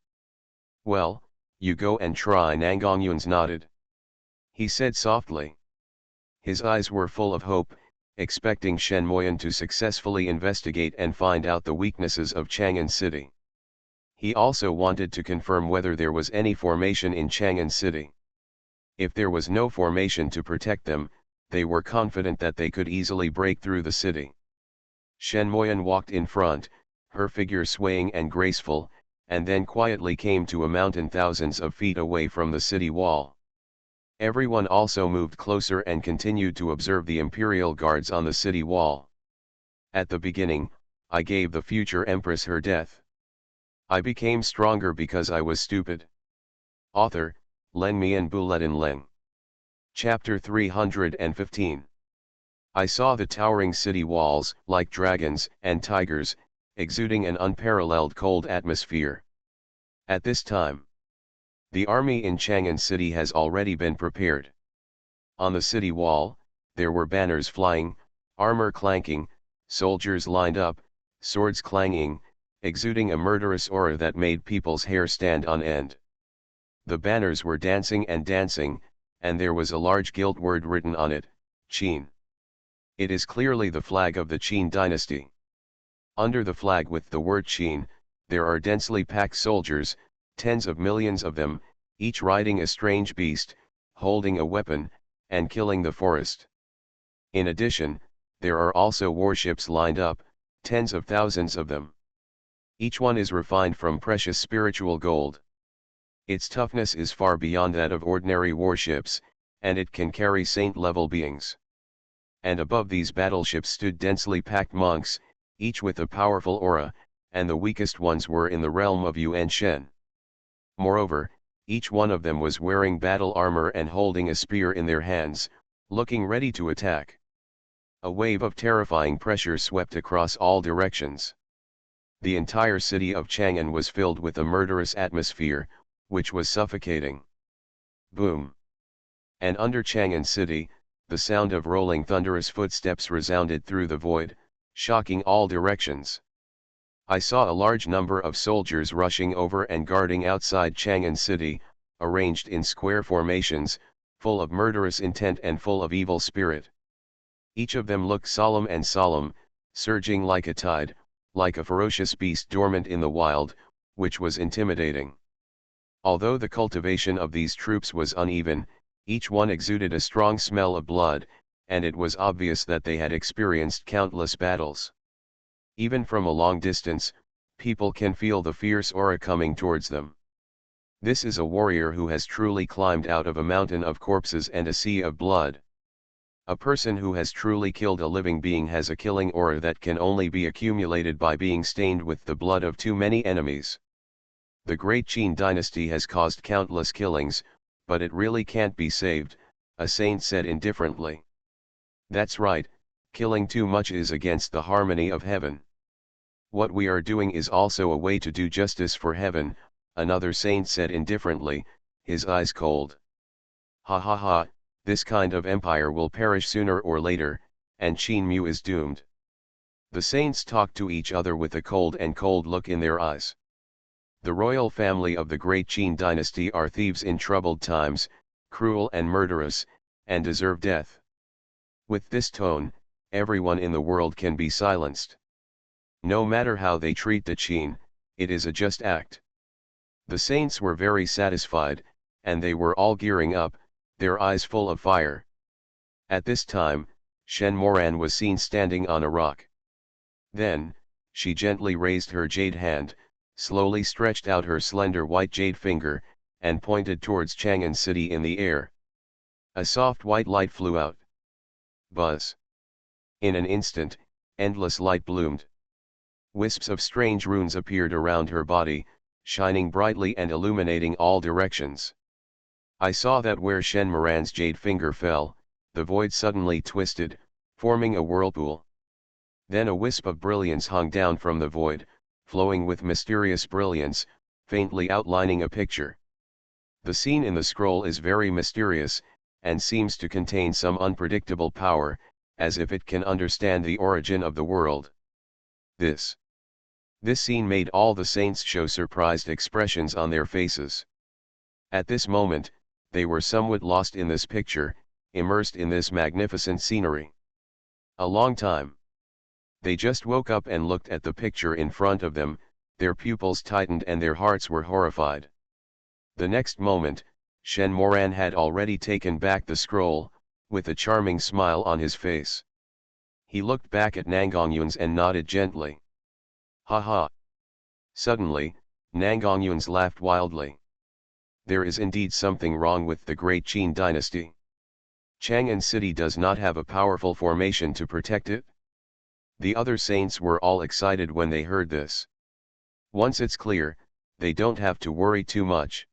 "Well, you go and try." Nangongyun nodded. He said softly. His eyes were full of hope, expecting Xuanhuan to successfully investigate and find out the weaknesses of Chang'an City. He also wanted to confirm whether there was any formation in Chang'an City. If there was no formation to protect them, they were confident that they could easily break through the city. Xuanhuan walked in front, her figure swaying and graceful, and then quietly came to a mountain thousands of feet away from the city wall. Everyone also moved closer and continued to observe the imperial guards on the city wall. At the beginning, I gave the future empress her death. I became stronger because I was stupid. Author, Len Mian Buletin Leng. Chapter 315. I saw the towering city walls, like dragons and tigers, exuding an unparalleled cold atmosphere. At this time, the army in Chang'an City has already been prepared. On the city wall, there were banners flying, armor clanking, soldiers lined up, swords clanging, exuding a murderous aura that made people's hair stand on end. The banners were dancing and dancing, and there was a large gilt word written on it, Qin. It is clearly the flag of the Qin dynasty. Under the flag with the word Qin, there are densely packed soldiers, tens of millions of them, each riding a strange beast, holding a weapon, and killing the forest. In addition, there are also warships lined up, tens of thousands of them. Each one is refined from precious spiritual gold. Its toughness is far beyond that of ordinary warships, and it can carry saint-level beings. And above these battleships stood densely packed monks, each with a powerful aura, and the weakest ones were in the realm of Yuan Shen. Moreover, each one of them was wearing battle armor and holding a spear in their hands, looking ready to attack. A wave of terrifying pressure swept across all directions. The entire city of Chang'an was filled with a murderous atmosphere, which was suffocating. Boom! And under Chang'an city, the sound of rolling thunderous footsteps resounded through the void, shocking all directions. I saw a large number of soldiers rushing over and guarding outside Chang'an city, arranged in square formations, full of murderous intent and full of evil spirit. Each of them looked solemn, surging like a tide, like a ferocious beast dormant in the wild, which was intimidating. Although the cultivation of these troops was uneven, each one exuded a strong smell of blood, and it was obvious that they had experienced countless battles. Even from a long distance, people can feel the fierce aura coming towards them. This is a warrior who has truly climbed out of a mountain of corpses and a sea of blood. A person who has truly killed a living being has a killing aura that can only be accumulated by being stained with the blood of too many enemies. The great Qin dynasty has caused countless killings, but it really can't be saved, a saint said indifferently. That's right, killing too much is against the harmony of heaven. What we are doing is also a way to do justice for heaven, another saint said indifferently, his eyes cold. Ha ha ha, this kind of empire will perish sooner or later, and Qin Mu is doomed. The saints talked to each other with a cold look in their eyes. The royal family of the great Qin dynasty are thieves in troubled times, cruel and murderous, and deserve death. With this tone, everyone in the world can be silenced. No matter how they treat the Qin, it is a just act. The saints were very satisfied, and they were all gearing up, their eyes full of fire. At this time, Xuanhuan was seen standing on a rock. Then, she gently raised her jade hand, slowly stretched out her slender white jade finger, and pointed towards Chang'an city in the air. A soft white light flew out. Buzz! In an instant, endless light bloomed. Wisps of strange runes appeared around her body, shining brightly and illuminating all directions. I saw that where Shenmuran's jade finger fell, the void suddenly twisted, forming a whirlpool. Then a wisp of brilliance hung down from the void, flowing with mysterious brilliance, faintly outlining a picture. The scene in the scroll is very mysterious, and seems to contain some unpredictable power, as if it can understand the origin of the world. This scene made all the saints show surprised expressions on their faces. At this moment, they were somewhat lost in this picture, immersed in this magnificent scenery. A long time. They just woke up and looked at the picture in front of them, their pupils tightened and their hearts were horrified. The next moment, Xuanhuan had already taken back the scroll, with a charming smile on his face. He looked back at Nangongyun's and nodded gently. Ha ha! Suddenly, Nangongyun's laughed wildly. There is indeed something wrong with the great Qin dynasty. Chang'an city does not have a powerful formation to protect it. The other saints were all excited when they heard this. Once it's clear, they don't have to worry too much.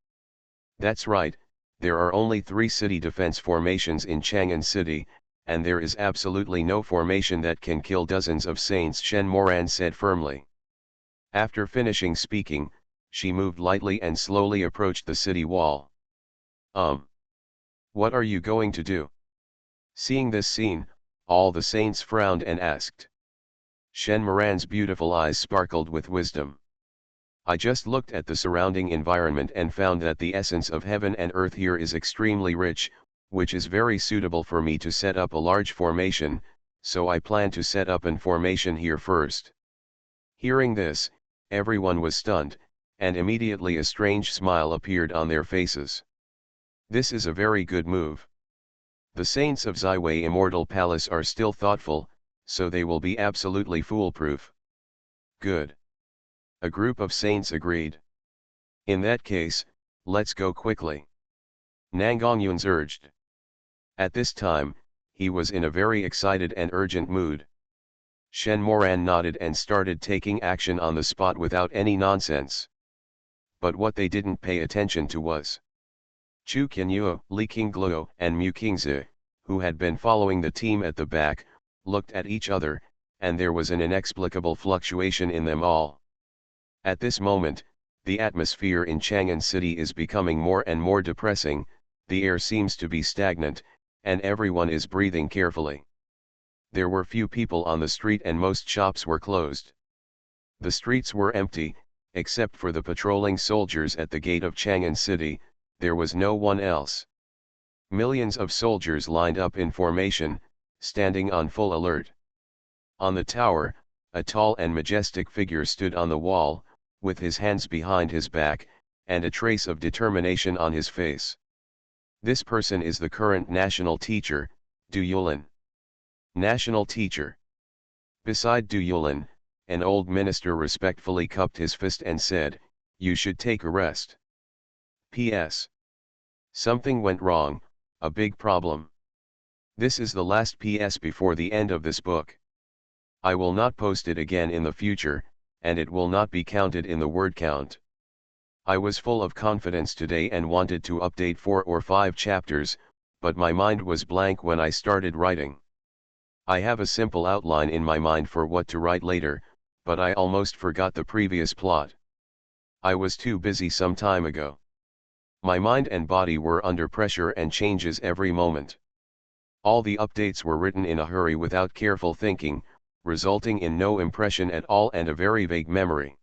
That's right, there are only 3 city defense formations in Chang'an city, and there is absolutely no formation that can kill dozens of saints, Xuanhuan said firmly. After finishing speaking, she moved lightly and slowly approached the city wall. What are you going to do? Seeing this scene, all the saints frowned and asked. Xuanhuan's beautiful eyes sparkled with wisdom. I just looked at the surrounding environment and found that the essence of heaven and earth here is extremely rich, which is very suitable for me to set up a large formation, so I plan to set up an formation here first. Hearing this, everyone was stunned, and immediately a strange smile appeared on their faces. This is a very good move. The saints of Xiwei Immortal Palace are still thoughtful, so they will be absolutely foolproof. Good. A group of saints agreed. In that case, let's go quickly. Nangongyun urged. At this time, he was in a very excited and urgent mood. Xuanhuan nodded and started taking action on the spot without any nonsense. But what they didn't pay attention to was Chu Qianyue, Li Qingluo, and Mu Qingzi, who had been following the team at the back, looked at each other, and there was an inexplicable fluctuation in them all. At this moment, the atmosphere in Chang'an City is becoming more and more depressing, the air seems to be stagnant, and everyone is breathing carefully. There were few people on the street and most shops were closed. The streets were empty, except for the patrolling soldiers at the gate of Chang'an City, there was no one else. Millions of soldiers lined up in formation, standing on full alert. On the tower, a tall and majestic figure stood on the wall, with his hands behind his back, and a trace of determination on his face. This person is the current national teacher, Du Yulin. National teacher. Beside Du Yulin, an old minister respectfully cupped his fist and said, "You should take a rest." P.S. Something went wrong, a big problem. This is the last PS before the end of this book. I will not post it again in the future, and it will not be counted in the word count. I was full of confidence today and wanted to update 4 or 5 chapters, but my mind was blank when I started writing. I have a simple outline in my mind for what to write later, but I almost forgot the previous plot. I was too busy some time ago. My mind and body were under pressure and changes every moment. All the updates were written in a hurry without careful thinking, resulting in no impression at all and a very vague memory.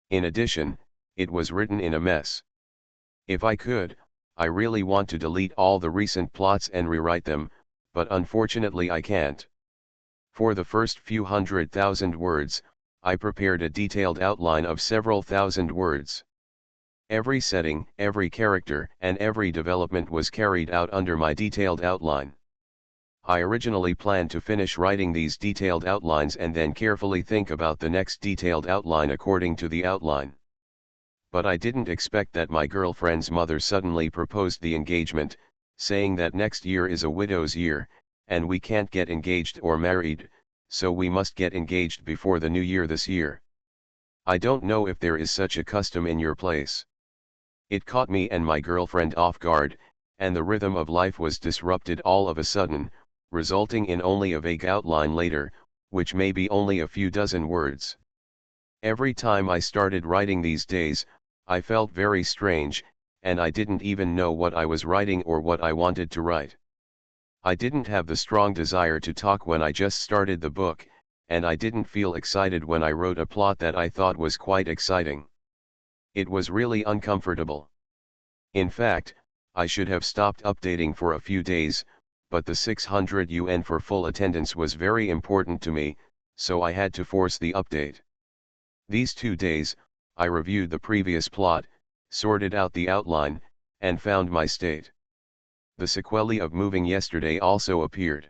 In addition, it was written in a mess. If I could, I really want to delete all the recent plots and rewrite them, but unfortunately I can't. For the first few 100,000 words, I prepared a detailed outline of several thousand words. Every setting, every character, and every development was carried out under my detailed outline. I originally planned to finish writing these detailed outlines and then carefully think about the next detailed outline according to the outline. But I didn't expect that my girlfriend's mother suddenly proposed the engagement, saying that next year is a widow's year, and we can't get engaged or married, so we must get engaged before the new year this year. I don't know if there is such a custom in your place. It caught me and my girlfriend off guard, and the rhythm of life was disrupted all of a sudden, resulting in only a vague outline later, which may be only a few dozen words. Every time I started writing these days, I felt very strange, and I didn't even know what I was writing or what I wanted to write. I didn't have the strong desire to talk when I just started the book, and I didn't feel excited when I wrote a plot that I thought was quite exciting. It was really uncomfortable. In fact, I should have stopped updating for a few days, but the 600 yuan for full attendance was very important to me, so I had to force the update. These 2 days, I reviewed the previous plot, sorted out the outline, and found my state. The sequelae of moving yesterday also appeared.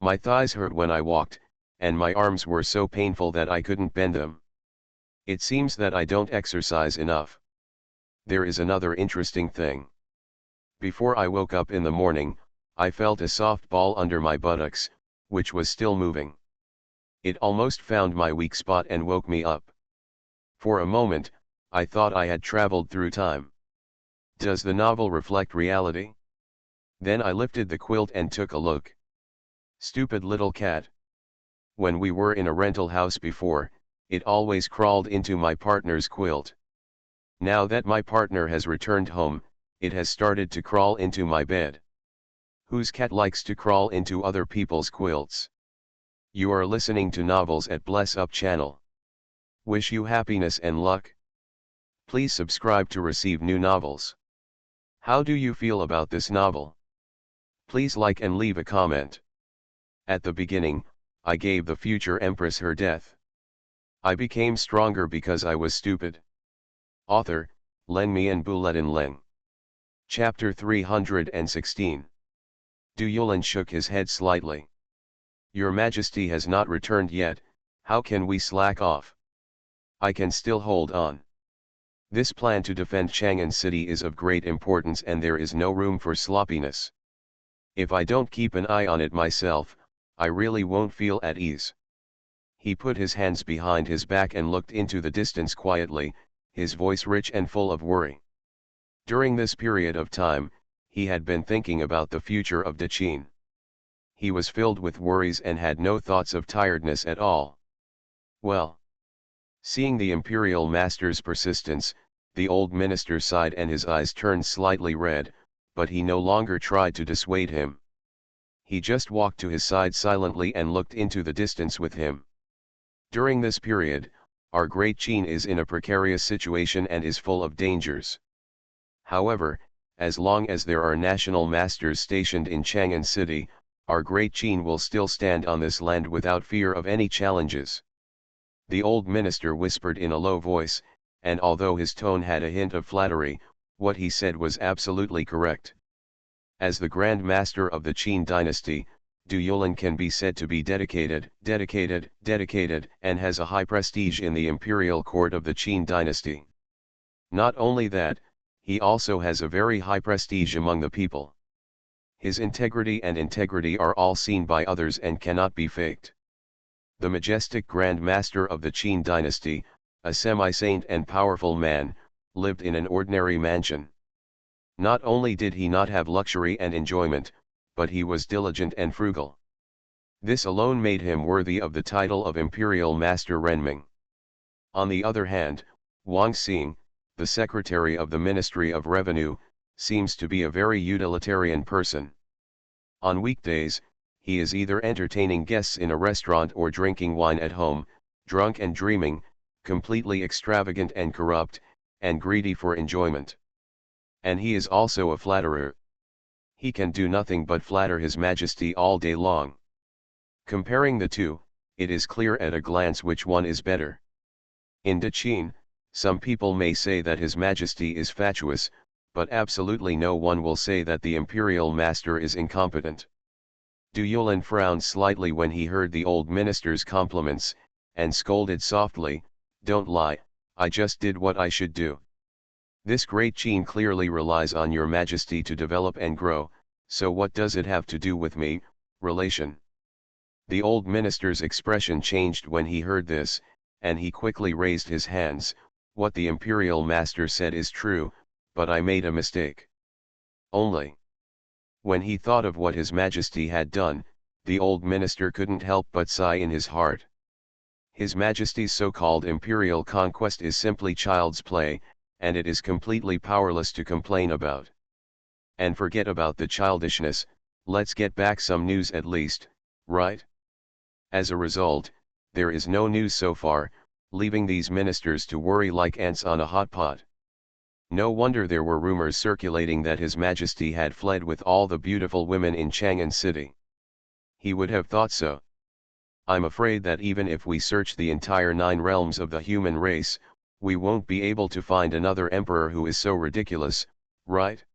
My thighs hurt when I walked, and my arms were so painful that I couldn't bend them. It seems that I don't exercise enough. There is another interesting thing. Before I woke up in the morning, I felt a soft ball under my buttocks, which was still moving. It almost found my weak spot and woke me up. For a moment, I thought I had traveled through time. Does the novel reflect reality? Then I lifted the quilt and took a look. Stupid little cat. When we were in a rental house before, it always crawled into my partner's quilt. Now that my partner has returned home, it has started to crawl into my bed. Whose cat likes to crawl into other people's quilts? You are listening to Novels at Bless Up channel. Wish you happiness and luck. Please subscribe to receive new novels. How do you feel about this novel? Please like and leave a comment. At the beginning, I gave the future empress her death. I became stronger because I was stupid. Author, Len Mi and Buletin Leng. Chapter 316. Du Yulin shook his head slightly. Your Majesty has not returned yet, how can we slack off? I can still hold on. This plan to defend Chang'an City is of great importance and there is no room for sloppiness. If I don't keep an eye on it myself, I really won't feel at ease. He put his hands behind his back and looked into the distance quietly, his voice rich and full of worry. During this period of time, he had been thinking about the future of Daqin. He was filled with worries and had no thoughts of tiredness at all. Well. Seeing the imperial master's persistence, the old minister sighed and his eyes turned slightly red, but he no longer tried to dissuade him. He just walked to his side silently and looked into the distance with him. During this period, our great Qin is in a precarious situation and is full of dangers. However, as long as there are national masters stationed in Chang'an City, our great Qin will still stand on this land without fear of any challenges. The old minister whispered in a low voice, and although his tone had a hint of flattery, what he said was absolutely correct. As the Grand Master of the Qin dynasty, Du Yulin can be said to be dedicated, and has a high prestige in the imperial court of the Qin dynasty. Not only that, he also has a very high prestige among the people. His integrity are all seen by others and cannot be faked. The majestic Grand Master of the Qin dynasty, a semi-saint and powerful man, lived in an ordinary mansion. Not only did he not have luxury and enjoyment, but he was diligent and frugal. This alone made him worthy of the title of Imperial Master Renming. On the other hand, Wang Xing, the Secretary of the Ministry of Revenue, seems to be a very utilitarian person. On weekdays, he is either entertaining guests in a restaurant or drinking wine at home, drunk and dreaming, completely extravagant and corrupt, and greedy for enjoyment. And he is also a flatterer. He can do nothing but flatter His Majesty all day long. Comparing the two, it is clear at a glance which one is better. In Daqin, some people may say that His Majesty is fatuous, but absolutely no one will say that the imperial master is incompetent. Du Yulin frowned slightly when he heard the old minister's compliments, and scolded softly, "Don't lie, I just did what I should do. This great Qin clearly relies on your Majesty to develop and grow, so what does it have to do with me, relation?" The old minister's expression changed when he heard this, and he quickly raised his hands. "What the imperial master said is true, but I made a mistake. Only." When he thought of what His Majesty had done, the old minister couldn't help but sigh in his heart. His Majesty's so-called imperial conquest is simply child's play, and it is completely powerless to complain about. And forget about the childishness, let's get back some news at least, right? As a result, there is no news so far, leaving these ministers to worry like ants on a hot pot. No wonder there were rumors circulating that His Majesty had fled with all the beautiful women in Chang'an City. He would have thought so. I'm afraid that even if we search the entire 9 realms of the human race, we won't be able to find another emperor who is so ridiculous, right?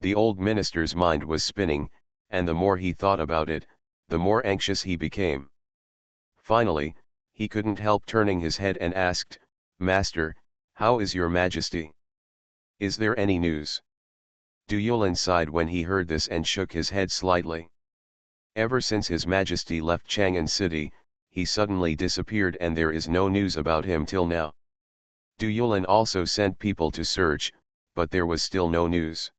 The old minister's mind was spinning, and the more he thought about it, the more anxious he became. Finally, he couldn't help turning his head and asked, "Master, how is your Majesty? Is there any news?" Du Yulin sighed when he heard this and shook his head slightly. Ever since His Majesty left Chang'an City, he suddenly disappeared and there is no news about him till now. Du Yulin also sent people to search, but there was still no news.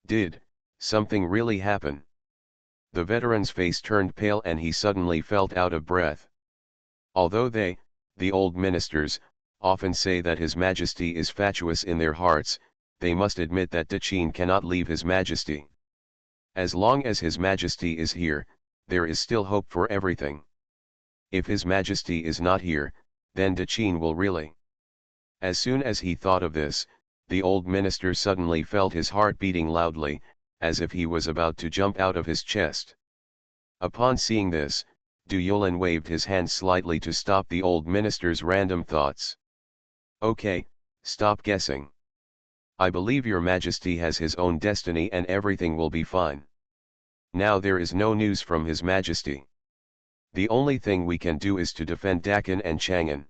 Did something really happen? The veteran's face turned pale and he suddenly felt out of breath. Although they, the old ministers, often say that His Majesty is fatuous in their hearts, they must admit that Daqin cannot leave His Majesty. As long as His Majesty is here, there is still hope for everything. If His Majesty is not here, then the Qin will really. As soon as he thought of this, the old minister suddenly felt his heart beating loudly, as if he was about to jump out of his chest. Upon seeing this, Du Yulin waved his hand slightly to stop the old minister's random thoughts. Okay, stop guessing. I believe your Majesty has his own destiny and everything will be fine. Now there is no news from His Majesty. The only thing we can do is to defend Dakan and Chang'an.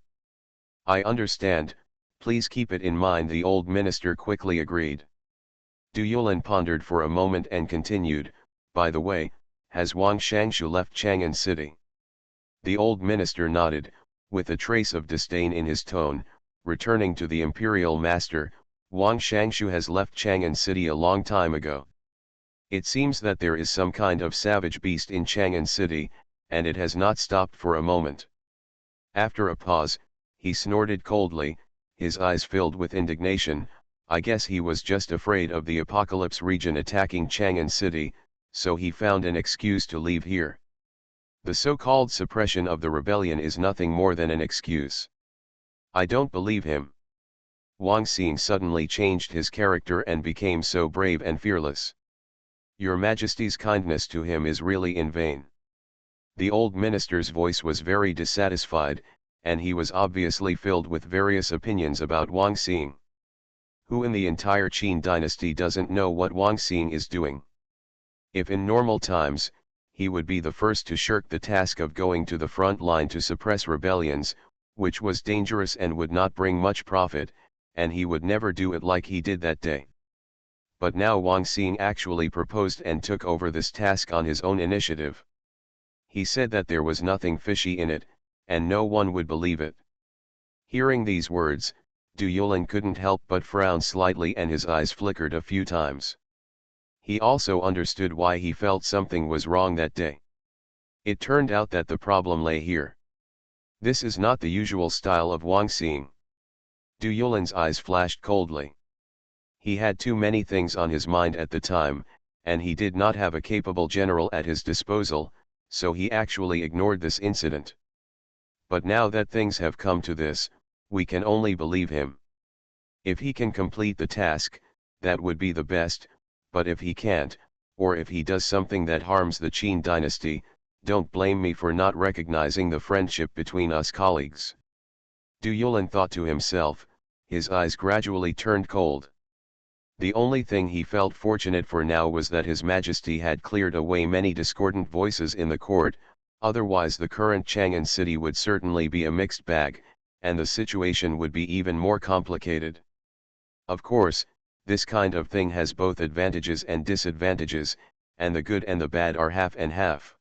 I understand, please keep it in mind, the old minister quickly agreed. Du Yulin pondered for a moment and continued, by the way, has Wang Shangshu left Chang'an City? The old minister nodded, with a trace of disdain in his tone, returning to the imperial master. Wang Shangshu has left Chang'an City a long time ago. It seems that there is some kind of savage beast in Chang'an City, and it has not stopped for a moment. After a pause, he snorted coldly, his eyes filled with indignation. I guess he was just afraid of the Apocalypse region attacking Chang'an City, so he found an excuse to leave here. The so-called suppression of the rebellion is nothing more than an excuse. I don't believe him. Wang Xing suddenly changed his character and became so brave and fearless. Your Majesty's kindness to him is really in vain. The old minister's voice was very dissatisfied, and he was obviously filled with various opinions about Wang Xing. Who in the entire Qin dynasty doesn't know what Wang Xing is doing? If in normal times, he would be the first to shirk the task of going to the front line to suppress rebellions, which was dangerous and would not bring much profit, and he would never do it like he did that day. But now Wang Xing actually proposed and took over this task on his own initiative. He said that there was nothing fishy in it, and no one would believe it. Hearing these words, Du Yulin couldn't help but frown slightly and his eyes flickered a few times. He also understood why he felt something was wrong that day. It turned out that the problem lay here. This is not the usual style of Wang Xing. Du Yulin's eyes flashed coldly. He had too many things on his mind at the time, and he did not have a capable general at his disposal, so he actually ignored this incident. But now that things have come to this, we can only believe him. If he can complete the task, that would be the best, but if he can't, or if he does something that harms the Qin dynasty, don't blame me for not recognizing the friendship between us colleagues. Du Yulin thought to himself, his eyes gradually turned cold. The only thing he felt fortunate for now was that His Majesty had cleared away many discordant voices in the court, otherwise the current Chang'an City would certainly be a mixed bag, and the situation would be even more complicated. Of course, this kind of thing has both advantages and disadvantages, and the good and the bad are half and half.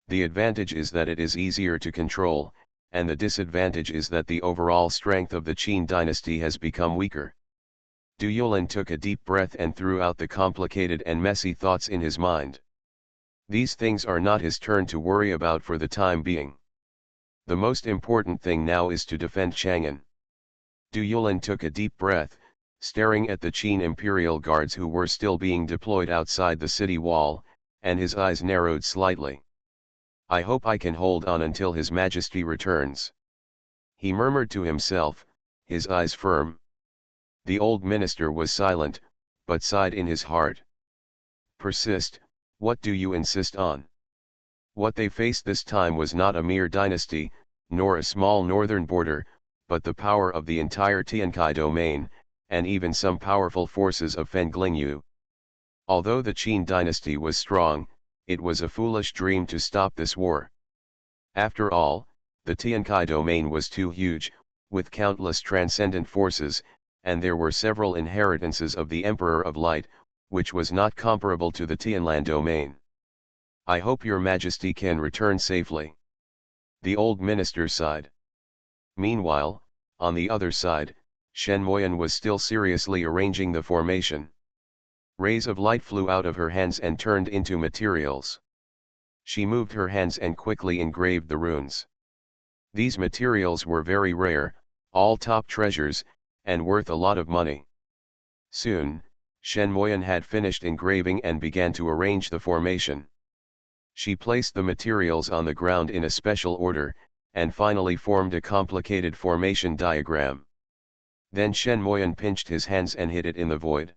The advantage is that it is easier to control, and the disadvantage is that the overall strength of the Qin dynasty has become weaker. Du Yulin took a deep breath and threw out the complicated and messy thoughts in his mind. These things are not his turn to worry about for the time being. The most important thing now is to defend Chang'an. Du Yulin took a deep breath, staring at the Qin imperial guards who were still being deployed outside the city wall, and his eyes narrowed slightly. I hope I can hold on until His Majesty returns. He murmured to himself, his eyes firm. The old minister was silent, but sighed in his heart. Persist, what do you insist on? What they faced this time was not a mere dynasty, nor a small northern border, but the power of the entire Tiankai domain, and even some powerful forces of Fenglingyu. Although the Qin dynasty was strong, it was a foolish dream to stop this war. After all, the Tiankai domain was too huge, with countless transcendent forces, and there were several inheritances of the Emperor of Light, which was not comparable to the Tianlan domain. I hope your Majesty can return safely. The old minister sighed. Meanwhile, on the other side, Xuanhuan was still seriously arranging the formation. Rays of light flew out of her hands and turned into materials. She moved her hands and quickly engraved the runes. These materials were very rare, all top treasures, and worth a lot of money. Soon, Xuanhuan had finished engraving and began to arrange the formation. She placed the materials on the ground in a special order, and finally formed a complicated formation diagram. Then Xuanhuan pinched his hands and hit it in the void.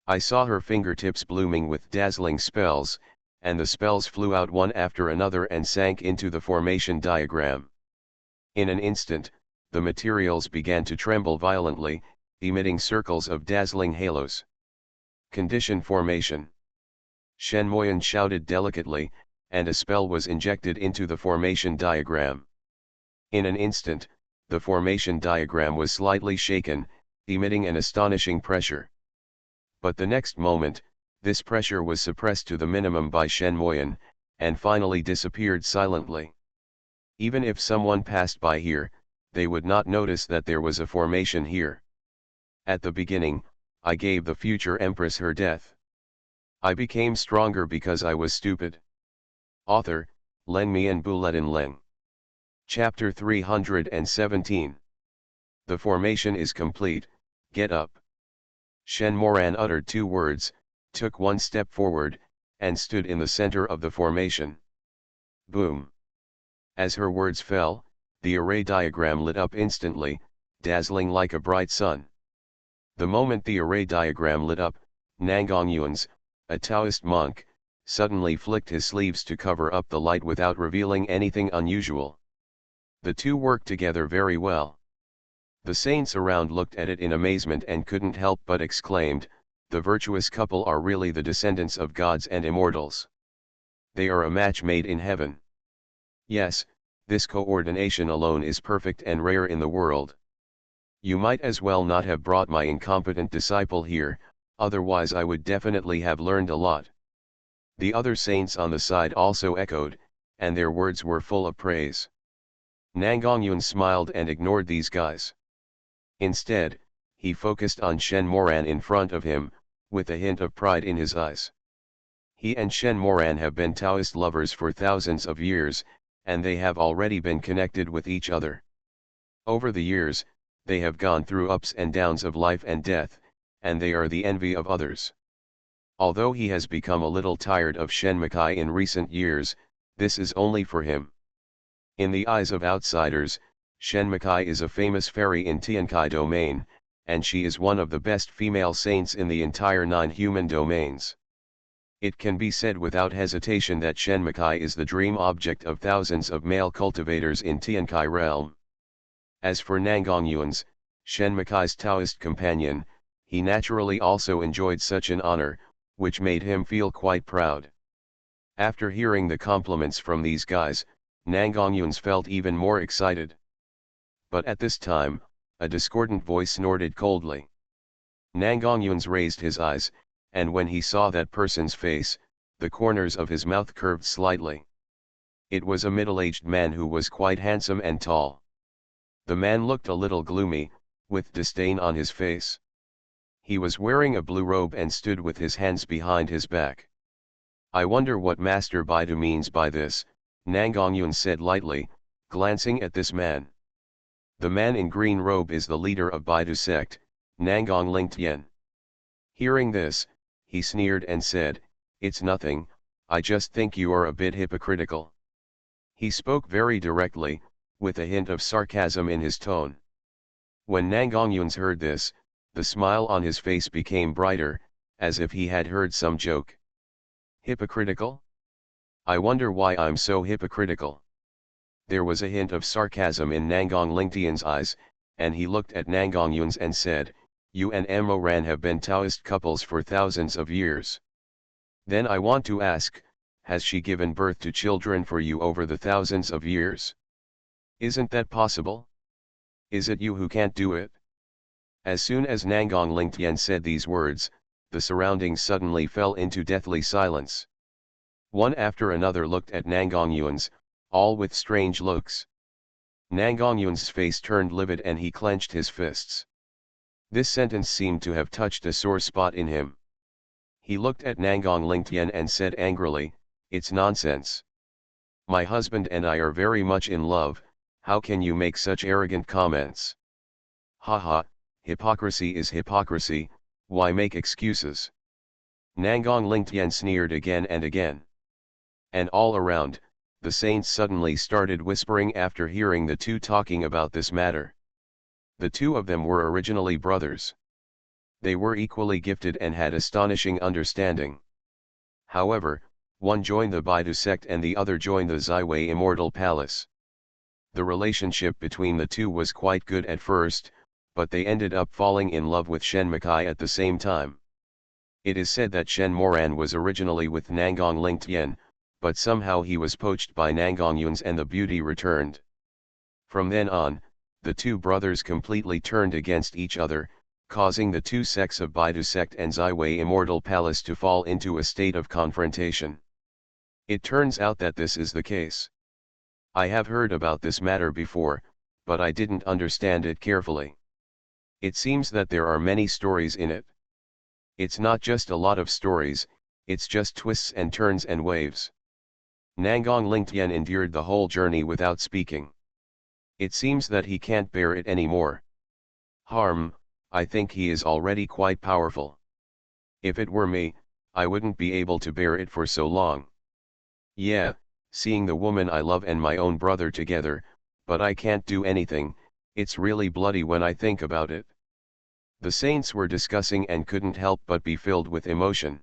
I saw her fingertips blooming with dazzling spells, and the spells flew out one after another and sank into the formation diagram. In an instant, the materials began to tremble violently, emitting circles of dazzling halos. Condition formation. Xuanhuan shouted delicately, and a spell was injected into the formation diagram. In an instant, the formation diagram was slightly shaken, emitting an astonishing pressure. But the next moment, this pressure was suppressed to the minimum by Xuanhuan, and finally disappeared silently. Even if someone passed by here, they would not notice that there was a formation here. At the beginning, I gave the future empress her death. I became stronger because I was stupid. Author, Len Mi and Buletin Leng. Chapter 317. The formation is complete, get up. Xuanhuan uttered 2 words, took 1 step forward, and stood in the center of the formation. Boom. As her words fell, the array diagram lit up instantly, dazzling like a bright sun. The moment the array diagram lit up, Xuanhuan, a Taoist monk, suddenly flicked his sleeves to cover up the light without revealing anything unusual. The two worked together very well. The saints around looked at it in amazement and couldn't help but exclaimed, "The virtuous couple are really the descendants of gods and immortals. They are a match made in heaven." Yes, this coordination alone is perfect and rare in the world. You might as well not have brought my incompetent disciple here, otherwise I would definitely have learned a lot. The other saints on the side also echoed, and their words were full of praise. Xuanhuan smiled and ignored these guys. Instead, he focused on Xuanhuan in front of him, with a hint of pride in his eyes. He and Xuanhuan have been Taoist lovers for thousands of years, and they have already been connected with each other. Over the years, they have gone through ups and downs of life and death, and they are the envy of others. Although he has become a little tired of Xuanhuan in recent years, this is only for him. In the eyes of outsiders, Xuanhuan is a famous fairy in Tiankai domain, and she is one of the best female saints in the entire 9 human domains. It can be said without hesitation that Xuanhuan is the dream object of thousands of male cultivators in Tiankai realm. As for Xuanhuan, Xuanhuan's Taoist companion, he naturally also enjoyed such an honor, which made him feel quite proud. After hearing the compliments from these guys, Xuanhuan felt even more excited. But at this time, a discordant voice snorted coldly. Xuanhuan raised his eyes, and when he saw that person's face, the corners of his mouth curved slightly. It was a middle-aged man who was quite handsome and tall. The man looked a little gloomy, with disdain on his face. He was wearing a blue robe and stood with his hands behind his back. "I wonder what Master Baidu means by this," Xuanhuan said lightly, glancing at this man. The man in green robe is the leader of Baidu sect, Nangang Lingtian. Hearing this, he sneered and said, "It's nothing, I just think you are a bit hypocritical." He spoke very directly, with a hint of sarcasm in his tone. When Xuanhuan heard this, the smile on his face became brighter, as if he had heard some joke. Hypocritical? I wonder why I'm so hypocritical. There was a hint of sarcasm in Nangang Lingtian's eyes, and he looked at Xuanhuan and said, "You and Moran have been Taoist couples for thousands of years. Then I want to ask, has she given birth to children for you over the thousands of years? Isn't that possible? Is it you who can't do it?" As soon as Nangang Lingtian said these words, the surroundings suddenly fell into deathly silence. One after another looked at Xuanhuan, all with strange looks. Xuanhuan's face turned livid and he clenched his fists. This sentence seemed to have touched a sore spot in him. He looked at Nangang Lingtian and said angrily, "It's nonsense. My husband and I are very much in love, how can you make such arrogant comments? Ha, hypocrisy is hypocrisy, why make excuses?" Nangang Lingtian sneered again and again. And all around, the saints suddenly started whispering after hearing the two talking about this matter. The two of them were originally brothers. They were equally gifted and had astonishing understanding. However, one joined the Baidu sect and the other joined the Xiwei Immortal Palace. The relationship between the two was quite good at first, but they ended up falling in love with Shen Makai at the same time. It is said that Shen Moran was originally with Nangong Lingtian, but somehow he was poached by Nangongyuans and the beauty returned. From then on, the two brothers completely turned against each other, causing the two sects of Baidu sect and Xiwei Immortal Palace to fall into a state of confrontation. It turns out that this is the case. I have heard about this matter before, but I didn't understand it carefully. It seems that there are many stories in it. It's not just a lot of stories, it's just twists and turns and waves. Nangong Lingtian endured the whole journey without speaking. It seems that he can't bear it anymore. I think he is already quite powerful. If it were me, I wouldn't be able to bear it for so long. Yeah, seeing the woman I love and my own brother together, but I can't do anything, it's really bloody when I think about it. The saints were discussing and couldn't help but be filled with emotion.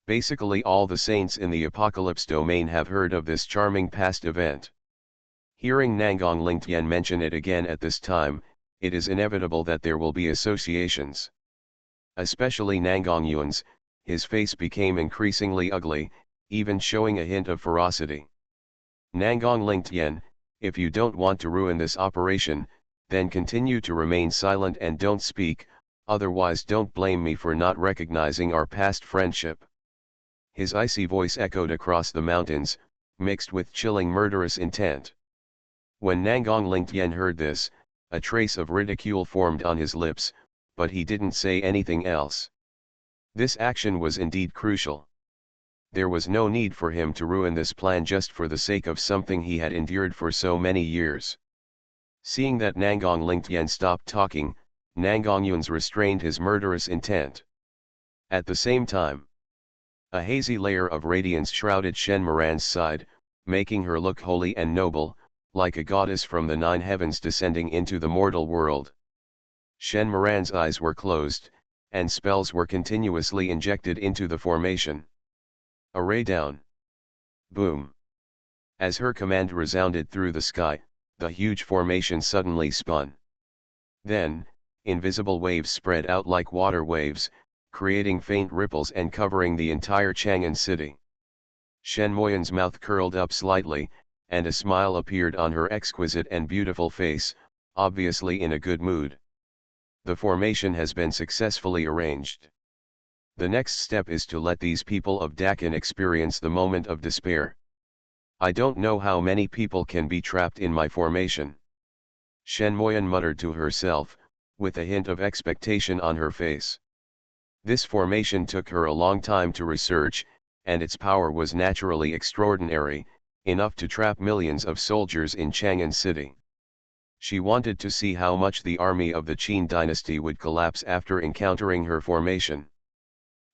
Basically all the saints in the apocalypse domain have heard of this charming past event. Hearing Nangong Lingtian mention it again at this time, it is inevitable that there will be associations. Especially Nangongyuan's, his face became increasingly ugly, even showing a hint of ferocity. Nangong Lingtian, if you don't want to ruin this operation, then continue to remain silent and don't speak, otherwise don't blame me for not recognizing our past friendship. His icy voice echoed across the mountains, mixed with chilling murderous intent. When Nangong Lingtian heard this, a trace of ridicule formed on his lips, but he didn't say anything else. This action was indeed crucial. There was no need for him to ruin this plan just for the sake of something he had endured for so many years. Seeing that Nangong Lingtian stopped talking, Nangongyuan restrained his murderous intent. At the same time, a hazy layer of radiance shrouded Shen Moran's side, making her look holy and noble, like a goddess from the nine heavens descending into the mortal world. Shen Moran's eyes were closed, and spells were continuously injected into the formation. Array down. Boom. As her command resounded through the sky, the huge formation suddenly spun. Then, invisible waves spread out like water waves, creating faint ripples and covering the entire Chang'an city. Shen Moyan's mouth curled up slightly, and a smile appeared on her exquisite and beautiful face, obviously in a good mood. The formation has been successfully arranged. The next step is to let these people of Dakin experience the moment of despair. I don't know how many people can be trapped in my formation. Shen Moyan muttered to herself, with a hint of expectation on her face. This formation took her a long time to research, and its power was naturally extraordinary, enough to trap millions of soldiers in Chang'an City. She wanted to see how much the army of the Qin dynasty would collapse after encountering her formation.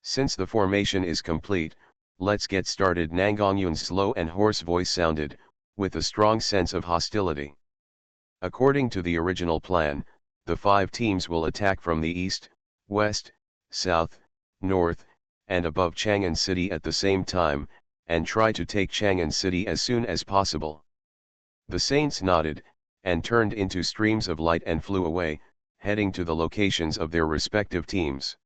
Since the formation is complete, let's get started. Nangongyun's slow and hoarse voice sounded, with a strong sense of hostility. According to the original plan, the 5 teams will attack from the east, west, south, north, and above Chang'an City at the same time, and try to take Chang'an City as soon as possible. The saints nodded, and turned into streams of light and flew away, heading to the locations of their respective teams.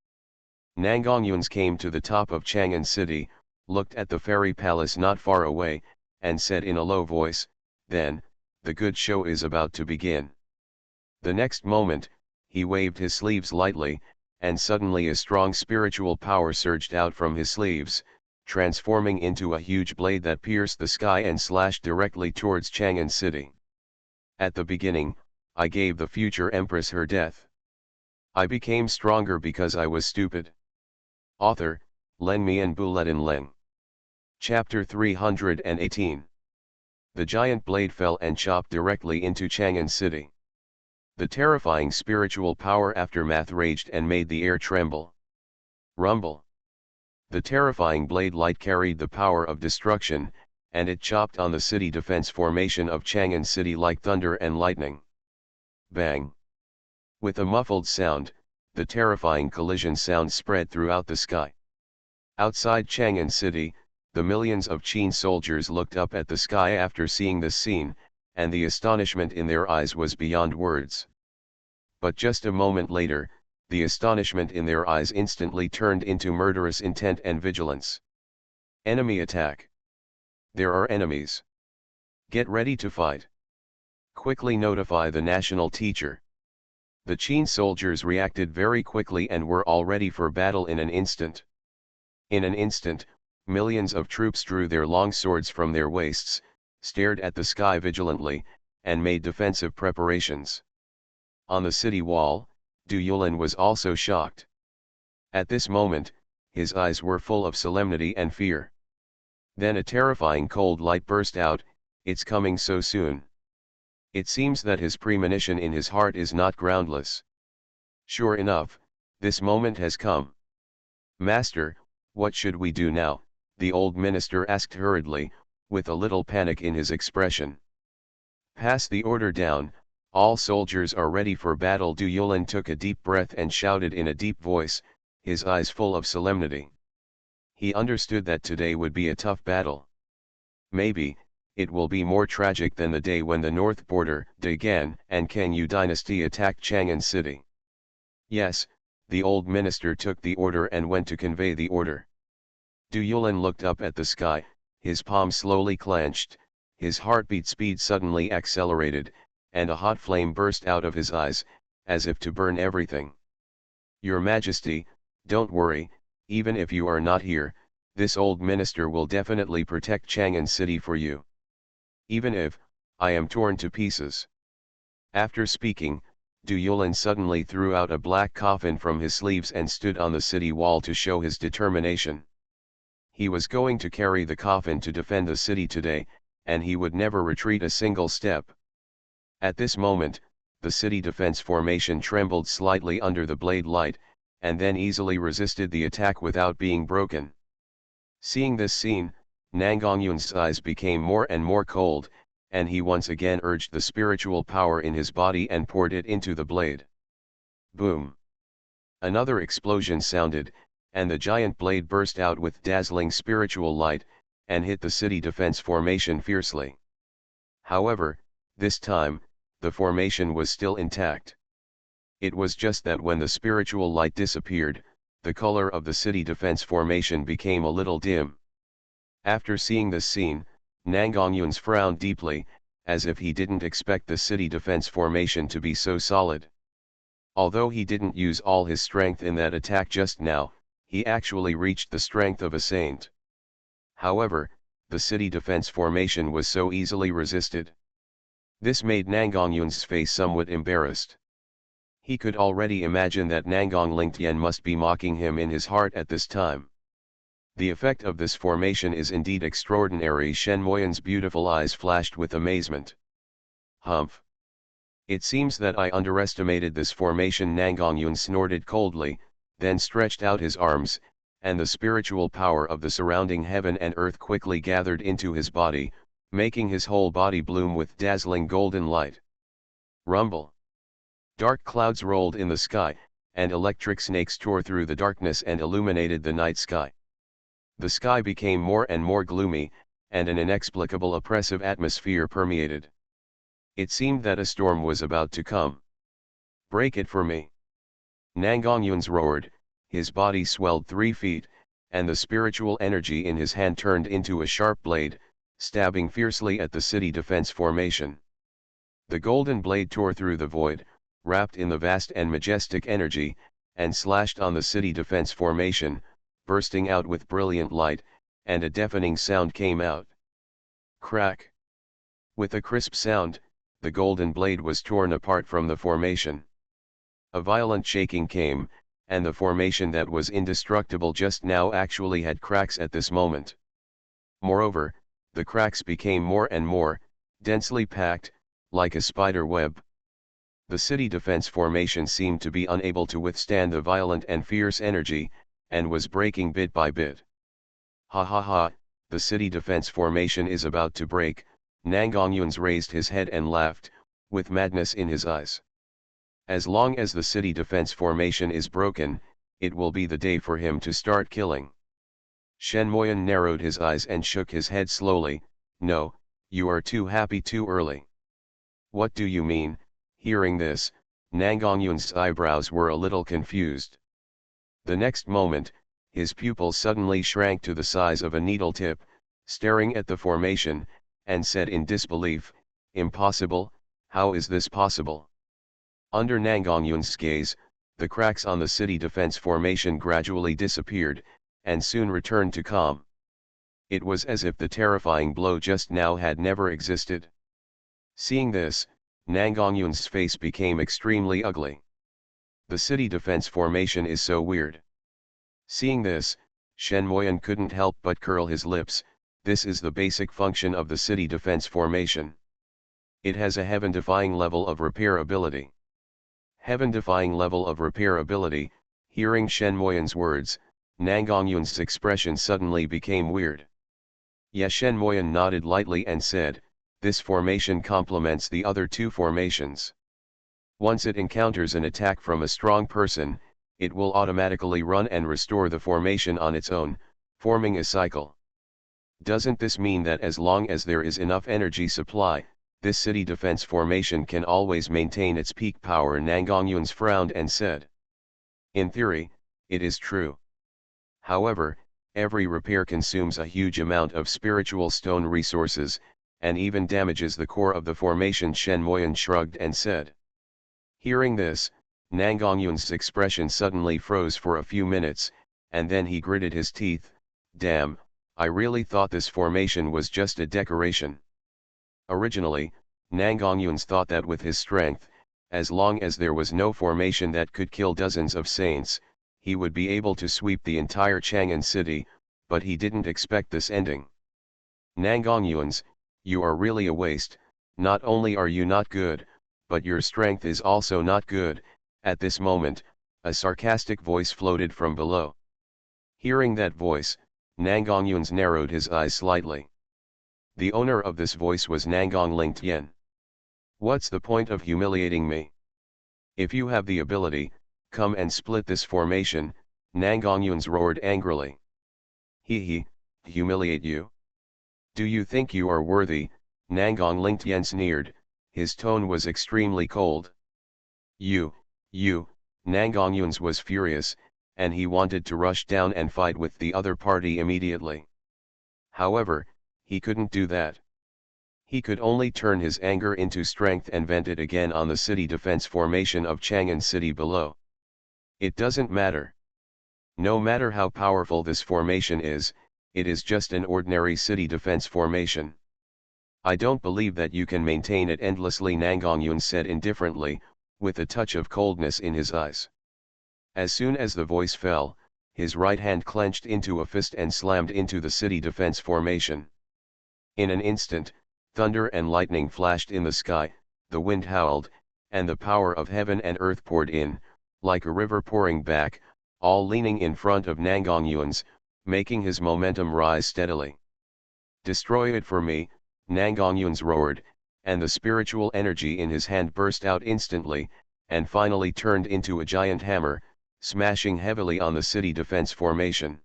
Nangongyuan came to the top of Chang'an City, looked at the fairy palace not far away, and said in a low voice, "Then, the good show is about to begin." The next moment, he waved his sleeves lightly, and suddenly a strong spiritual power surged out from his sleeves, transforming into a huge blade that pierced the sky and slashed directly towards Chang'an City. At the beginning, I gave the future empress her death. I became stronger because I was stupid. Author, Len Mian Buletin Leng. Chapter 318. The giant blade fell and chopped directly into Chang'an City. The terrifying spiritual power aftermath raged and made the air tremble. Rumble. The terrifying blade light carried the power of destruction, and it chopped on the city defense formation of Chang'an City like thunder and lightning. Bang! With a muffled sound, the terrifying collision sound spread throughout the sky. Outside Chang'an City, the millions of Qin soldiers looked up at the sky after seeing this scene, and the astonishment in their eyes was beyond words. But just a moment later, the astonishment in their eyes instantly turned into murderous intent and vigilance. Enemy attack! There are enemies. Get ready to fight. Quickly notify the national teacher. The Qin soldiers reacted very quickly and were all ready for battle in an instant. In an instant, millions of troops drew their long swords from their waists, stared at the sky vigilantly, and made defensive preparations. On the city wall, Du Yulin was also shocked. At this moment, his eyes were full of solemnity and fear. Then a terrifying cold light burst out, "It's coming so soon." It seems that his premonition in his heart is not groundless. Sure enough, this moment has come. "Master, what should we do now?" the old minister asked hurriedly, with a little panic in his expression. "Pass the order down, all soldiers are ready for battle." Du Yulin took a deep breath and shouted in a deep voice, his eyes full of solemnity. He understood that today would be a tough battle. Maybe, it will be more tragic than the day when the north border, Dagan and Kangyu dynasty attacked Chang'an City. Yes, the old minister took the order and went to convey the order. Du Yulin looked up at the sky, his palms slowly clenched, his heartbeat speed suddenly accelerated, and a hot flame burst out of his eyes, as if to burn everything. "Your Majesty, don't worry, even if you are not here, this old minister will definitely protect Chang'an City for you. Even if I am torn to pieces." After speaking, Du Yulin suddenly threw out a black coffin from his sleeves and stood on the city wall to show his determination. He was going to carry the coffin to defend the city today, and he would never retreat a single step. At this moment, the city defense formation trembled slightly under the blade light, and then easily resisted the attack without being broken. Seeing this scene, Nangongyun's eyes became more and more cold, and he once again urged the spiritual power in his body and poured it into the blade. Boom! Another explosion sounded, and the giant blade burst out with dazzling spiritual light, and hit the city defense formation fiercely. However, this time, the formation was still intact. It was just that when the spiritual light disappeared, the color of the city defense formation became a little dim. After seeing this scene, Nangongyun's frowned deeply, as if he didn't expect the city defense formation to be so solid. Although he didn't use all his strength in that attack just now, he actually reached the strength of a saint. However, the city defense formation was so easily resisted. This made Nangongyun's face somewhat embarrassed. He could already imagine that Nangong Lingtian must be mocking him in his heart at this time. The effect of this formation is indeed extraordinary. Shen Moyan's beautiful eyes flashed with amazement. Humph! It seems that I underestimated this formation. Nangongyun snorted coldly, then stretched out his arms, and the spiritual power of the surrounding heaven and earth quickly gathered into his body, making his whole body bloom with dazzling golden light. Rumble! Dark clouds rolled in the sky, and electric snakes tore through the darkness and illuminated the night sky. The sky became more and more gloomy, and an inexplicable oppressive atmosphere permeated. It seemed that a storm was about to come. "Break it for me!" Nangongyun's roared, his body swelled 3 feet, and the spiritual energy in his hand turned into a sharp blade, stabbing fiercely at the city defense formation. The golden blade tore through the void, wrapped in the vast and majestic energy, and slashed on the city defense formation, bursting out with brilliant light, and a deafening sound came out. Crack! With a crisp sound, the golden blade was torn apart from the formation. A violent shaking came, and the formation that was indestructible just now actually had cracks at this moment. Moreover, the cracks became more and more densely packed, like a spider web. The city defense formation seemed to be unable to withstand the violent and fierce energy, and was breaking bit by bit. Ha ha ha, the city defense formation is about to break. Nangongyun's raised his head and laughed, with madness in his eyes. As long as the city defense formation is broken, it will be the day for him to start killing. Xuanhuan narrowed his eyes and shook his head slowly. No, you are too happy too early. What do you mean? Hearing this, Nangongyun's eyebrows were a little confused. The next moment, his pupils suddenly shrank to the size of a needle tip, staring at the formation, and said in disbelief, "Impossible, how is this possible?" Under Nangongyun's gaze, the cracks on the city defense formation gradually disappeared, and soon returned to calm. It was as if the terrifying blow just now had never existed. Seeing this, Nangongyun's face became extremely ugly. The city defense formation is so weird. Seeing this, Xuanhuan couldn't help but curl his lips. This is the basic function of the city defense formation. It has a heaven-defying level of repairability. Heaven-defying level of repairability. Hearing Xuanhuan's words, Nangongyun's expression suddenly became weird. Xuanhuan nodded lightly and said, "This formation complements the other two formations. Once it encounters an attack from a strong person, it will automatically run and restore the formation on its own, forming a cycle. Doesn't this mean that as long as there is enough energy supply, this city defense formation can always maintain its peak power?" Nangongyun frowned and said, "In theory, it is true. However, every repair consumes a huge amount of spiritual stone resources, and even damages the core of the formation." Xuanhuan shrugged and said. Hearing this, Nangongyun's expression suddenly froze for a few minutes, and then he gritted his teeth. "Damn, I really thought this formation was just a decoration." Originally, Nangongyun thought that with his strength, as long as there was no formation that could kill dozens of saints, he would be able to sweep the entire Chang'an city, but he didn't expect this ending. "Nangongyun, you are really a waste. Not only are you not good, but your strength is also not good." At this moment, a sarcastic voice floated from below. Hearing that voice, Nangongyun narrowed his eyes slightly. The owner of this voice was Nangong Lingtian. "What's the point of humiliating me? If you have the ability, come and split this formation," Nangongyun roared angrily. "He, humiliate you? Do you think you are worthy?" Nangong Lingtian sneered. His tone was extremely cold. You, Nangongyun was furious, and he wanted to rush down and fight with the other party immediately. However, he couldn't do that. He could only turn his anger into strength and vent it again on the city defense formation of Chang'an city below. "It doesn't matter. No matter how powerful this formation is, it is just an ordinary city defense formation. I don't believe that you can maintain it endlessly," Nangongyun said indifferently, with a touch of coldness in his eyes. As soon as the voice fell, his right hand clenched into a fist and slammed into the city defense formation. In an instant, thunder and lightning flashed in the sky, the wind howled, and the power of heaven and earth poured in, like a river pouring back, all leaning in front of Nangongyun's, making his momentum rise steadily. "Destroy it for me," Nangongyun roared, and the spiritual energy in his hand burst out instantly, and finally turned into a giant hammer, smashing heavily on the city defense formation.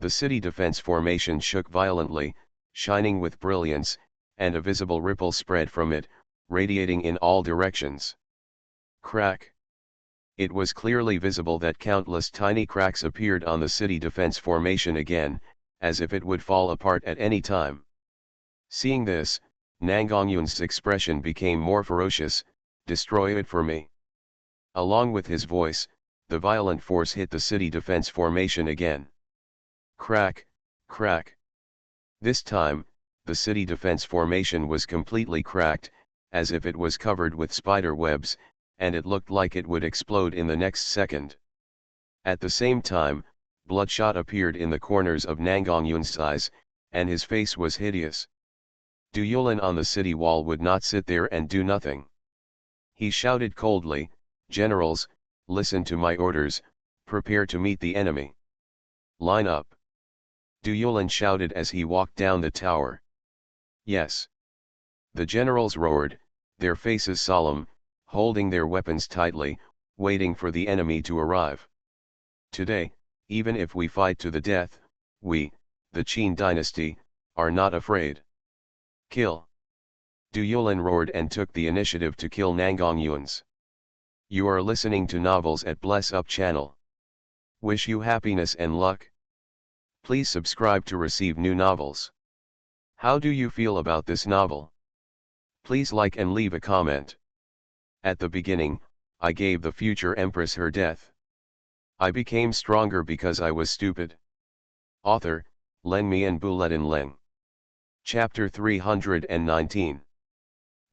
The city defense formation shook violently, shining with brilliance, and a visible ripple spread from it, radiating in all directions. Crack! It was clearly visible that countless tiny cracks appeared on the city defense formation again, as if it would fall apart at any time. Seeing this, Nangongyun's expression became more ferocious. "Destroy it for me." Along with his voice, the violent force hit the city defense formation again. Crack, crack. This time, the city defense formation was completely cracked, as if it was covered with spider webs, and it looked like it would explode in the next second. At the same time, bloodshot appeared in the corners of Nangongyun's eyes, and his face was hideous. Du Yulin on the city wall would not sit there and do nothing. He shouted coldly, "Generals, listen to my orders, prepare to meet the enemy." Line up. Du Yulin shouted as he walked down the tower. Yes. The generals roared, their faces solemn, holding their weapons tightly, waiting for the enemy to arrive. Today, even if we fight to the death, we, the Qin dynasty, are not afraid. Kill. Du Yulin roared and took the initiative to kill Nangongyuans. You are listening to Novels at Bless Up channel. Wish you happiness and luck. Please subscribe to receive new novels. How do you feel about this novel? Please like and leave a comment. At the beginning, I gave the future empress her death. I became stronger because I was stupid. Author, Len Mi and Buletin Leng. Chapter 319.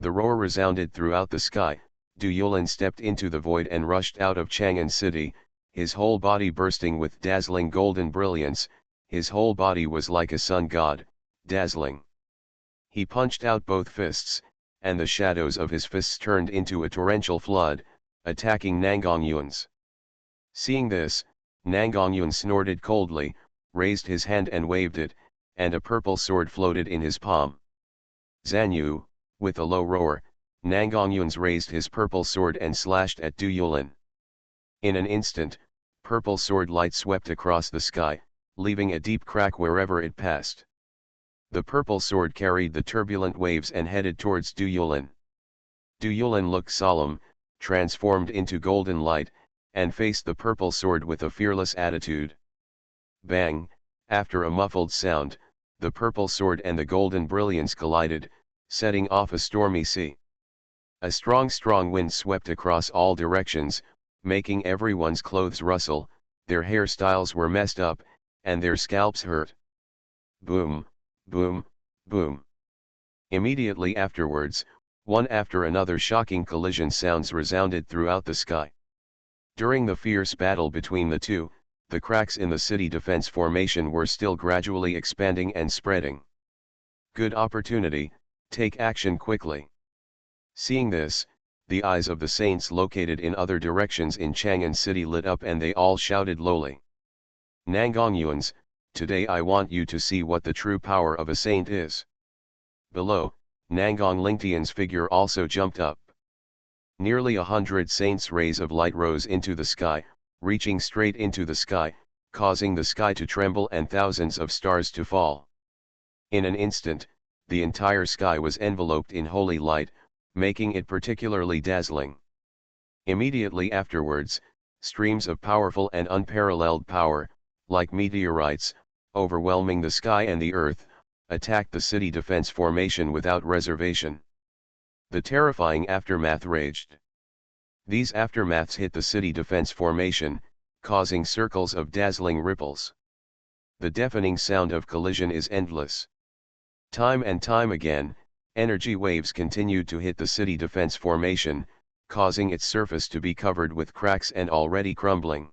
The roar resounded throughout the sky. Du Yulin stepped into the void and rushed out of Chang'an City, his whole body bursting with dazzling golden brilliance. His whole body was like a sun god, dazzling. He punched out both fists, and the shadows of his fists turned into a torrential flood, attacking Nangongyuans. Seeing this, Nangongyuan snorted coldly, raised his hand and waved it, and a purple sword floated in his palm. Xuanhuan, with a low roar, Nangongyuan raised his purple sword and slashed at Du Yulin. In an instant, purple sword light swept across the sky, leaving a deep crack wherever it passed. The purple sword carried the turbulent waves and headed towards Du Yulin. Du Yulin looked solemn, transformed into golden light, and faced the purple sword with a fearless attitude. Bang! After a muffled sound, the purple sword and the golden brilliance collided, setting off a stormy sea. A strong wind swept across all directions, making everyone's clothes rustle, their hairstyles were messed up, and their scalps hurt. Boom, boom, boom. Immediately afterwards, one after another shocking collision sounds resounded throughout the sky. During the fierce battle between the two, the cracks in the city defense formation were still gradually expanding and spreading. Good opportunity, take action quickly. Seeing this, the eyes of the saints located in other directions in Chang'an City lit up and they all shouted lowly. Nangongyuans, today I want you to see what the true power of a saint is. Below, Nangong Lingtian's figure also jumped up. Nearly 100 saints' rays of light rose into the sky, reaching straight into the sky, causing the sky to tremble and thousands of stars to fall. In an instant, the entire sky was enveloped in holy light, making it particularly dazzling. Immediately afterwards, streams of powerful and unparalleled power, like meteorites, overwhelming the sky and the earth, attacked the city defense formation without reservation. The terrifying aftermath raged. These aftermaths hit the city defense formation, causing circles of dazzling ripples. The deafening sound of collision is endless. Time and time again, energy waves continued to hit the city defense formation, causing its surface to be covered with cracks and already crumbling.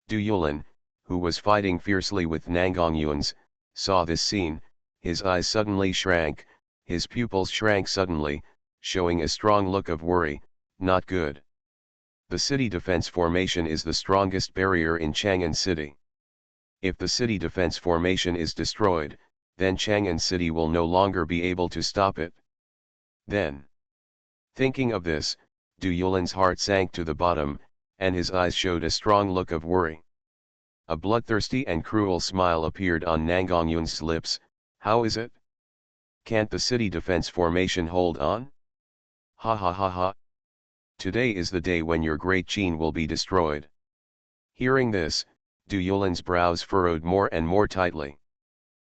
Du Yulin, who was fighting fiercely with Nangongyuans, saw this scene. His eyes suddenly shrank, his pupils shrank suddenly, showing a strong look of worry. Not good. The city defense formation is the strongest barrier in Chang'an City. If the city defense formation is destroyed, then Chang'an City will no longer be able to stop it. Then, thinking of this, Du Yulin's heart sank to the bottom, and his eyes showed a strong look of worry. A bloodthirsty and cruel smile appeared on Nangongyun's lips. How is it? Can't the city defense formation hold on? Ha ha ha ha. Today is the day when your great Qin will be destroyed. Hearing this, Du Yulin's brows furrowed more and more tightly.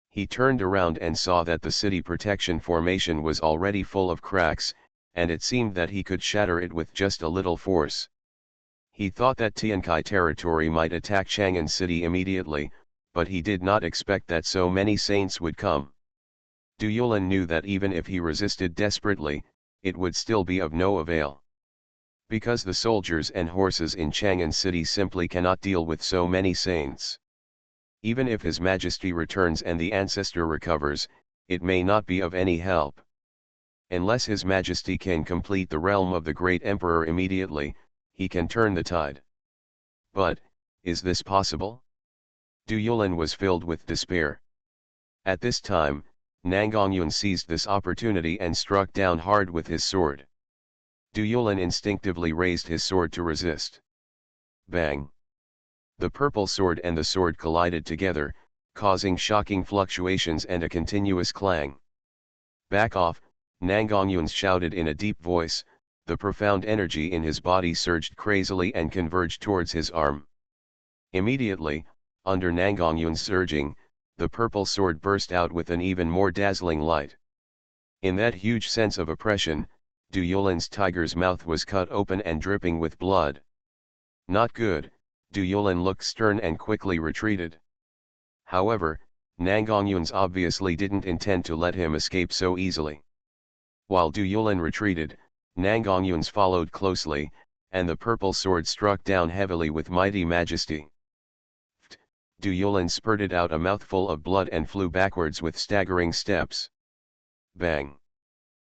He turned around and saw that the city protection formation was already full of cracks, and it seemed that he could shatter it with just a little force. He thought that Tiankai territory might attack Chang'an City immediately, but he did not expect that so many saints would come. Du Yulin knew that even if he resisted desperately, it would still be of no avail. Because the soldiers and horses in Chang'an City simply cannot deal with so many saints. Even if His Majesty returns and the ancestor recovers, it may not be of any help. Unless His Majesty can complete the realm of the great emperor immediately, he can turn the tide. But, is this possible? Du Yulin was filled with despair. At this time, Nangongyun seized this opportunity and struck down hard with his sword. Du Yulin instinctively raised his sword to resist. Bang! The purple sword and the sword collided together, causing shocking fluctuations and a continuous clang. Back off, Nangongyun shouted in a deep voice. The profound energy in his body surged crazily and converged towards his arm. Immediately, under Nangongyun's surging, the purple sword burst out with an even more dazzling light. In that huge sense of oppression, Du Yulin's tiger's mouth was cut open and dripping with blood. Not good, Du Yulin looked stern and quickly retreated. However, Nangongyun's obviously didn't intend to let him escape so easily. While Du Yulin retreated, Nangongyun's followed closely, and the purple sword struck down heavily with mighty majesty. Du Yulin spurted out a mouthful of blood and flew backwards with staggering steps. Bang!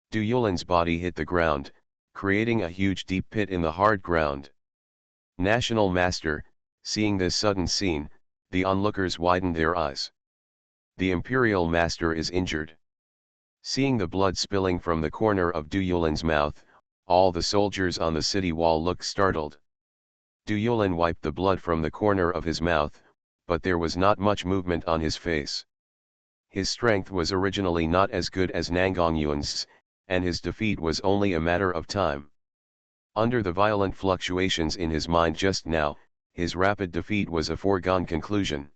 Du Yulin's body hit the ground, creating a huge deep pit in the hard ground. National Master, seeing this sudden scene, the onlookers widened their eyes. The Imperial Master is injured. Seeing the blood spilling from the corner of Du Yulin's mouth, all the soldiers on the city wall looked startled. Du Yulin wiped the blood from the corner of his mouth, but there was not much movement on his face. His strength was originally not as good as Nangongyun's, and his defeat was only a matter of time. Under the violent fluctuations in his mind just now, his rapid defeat was a foregone conclusion.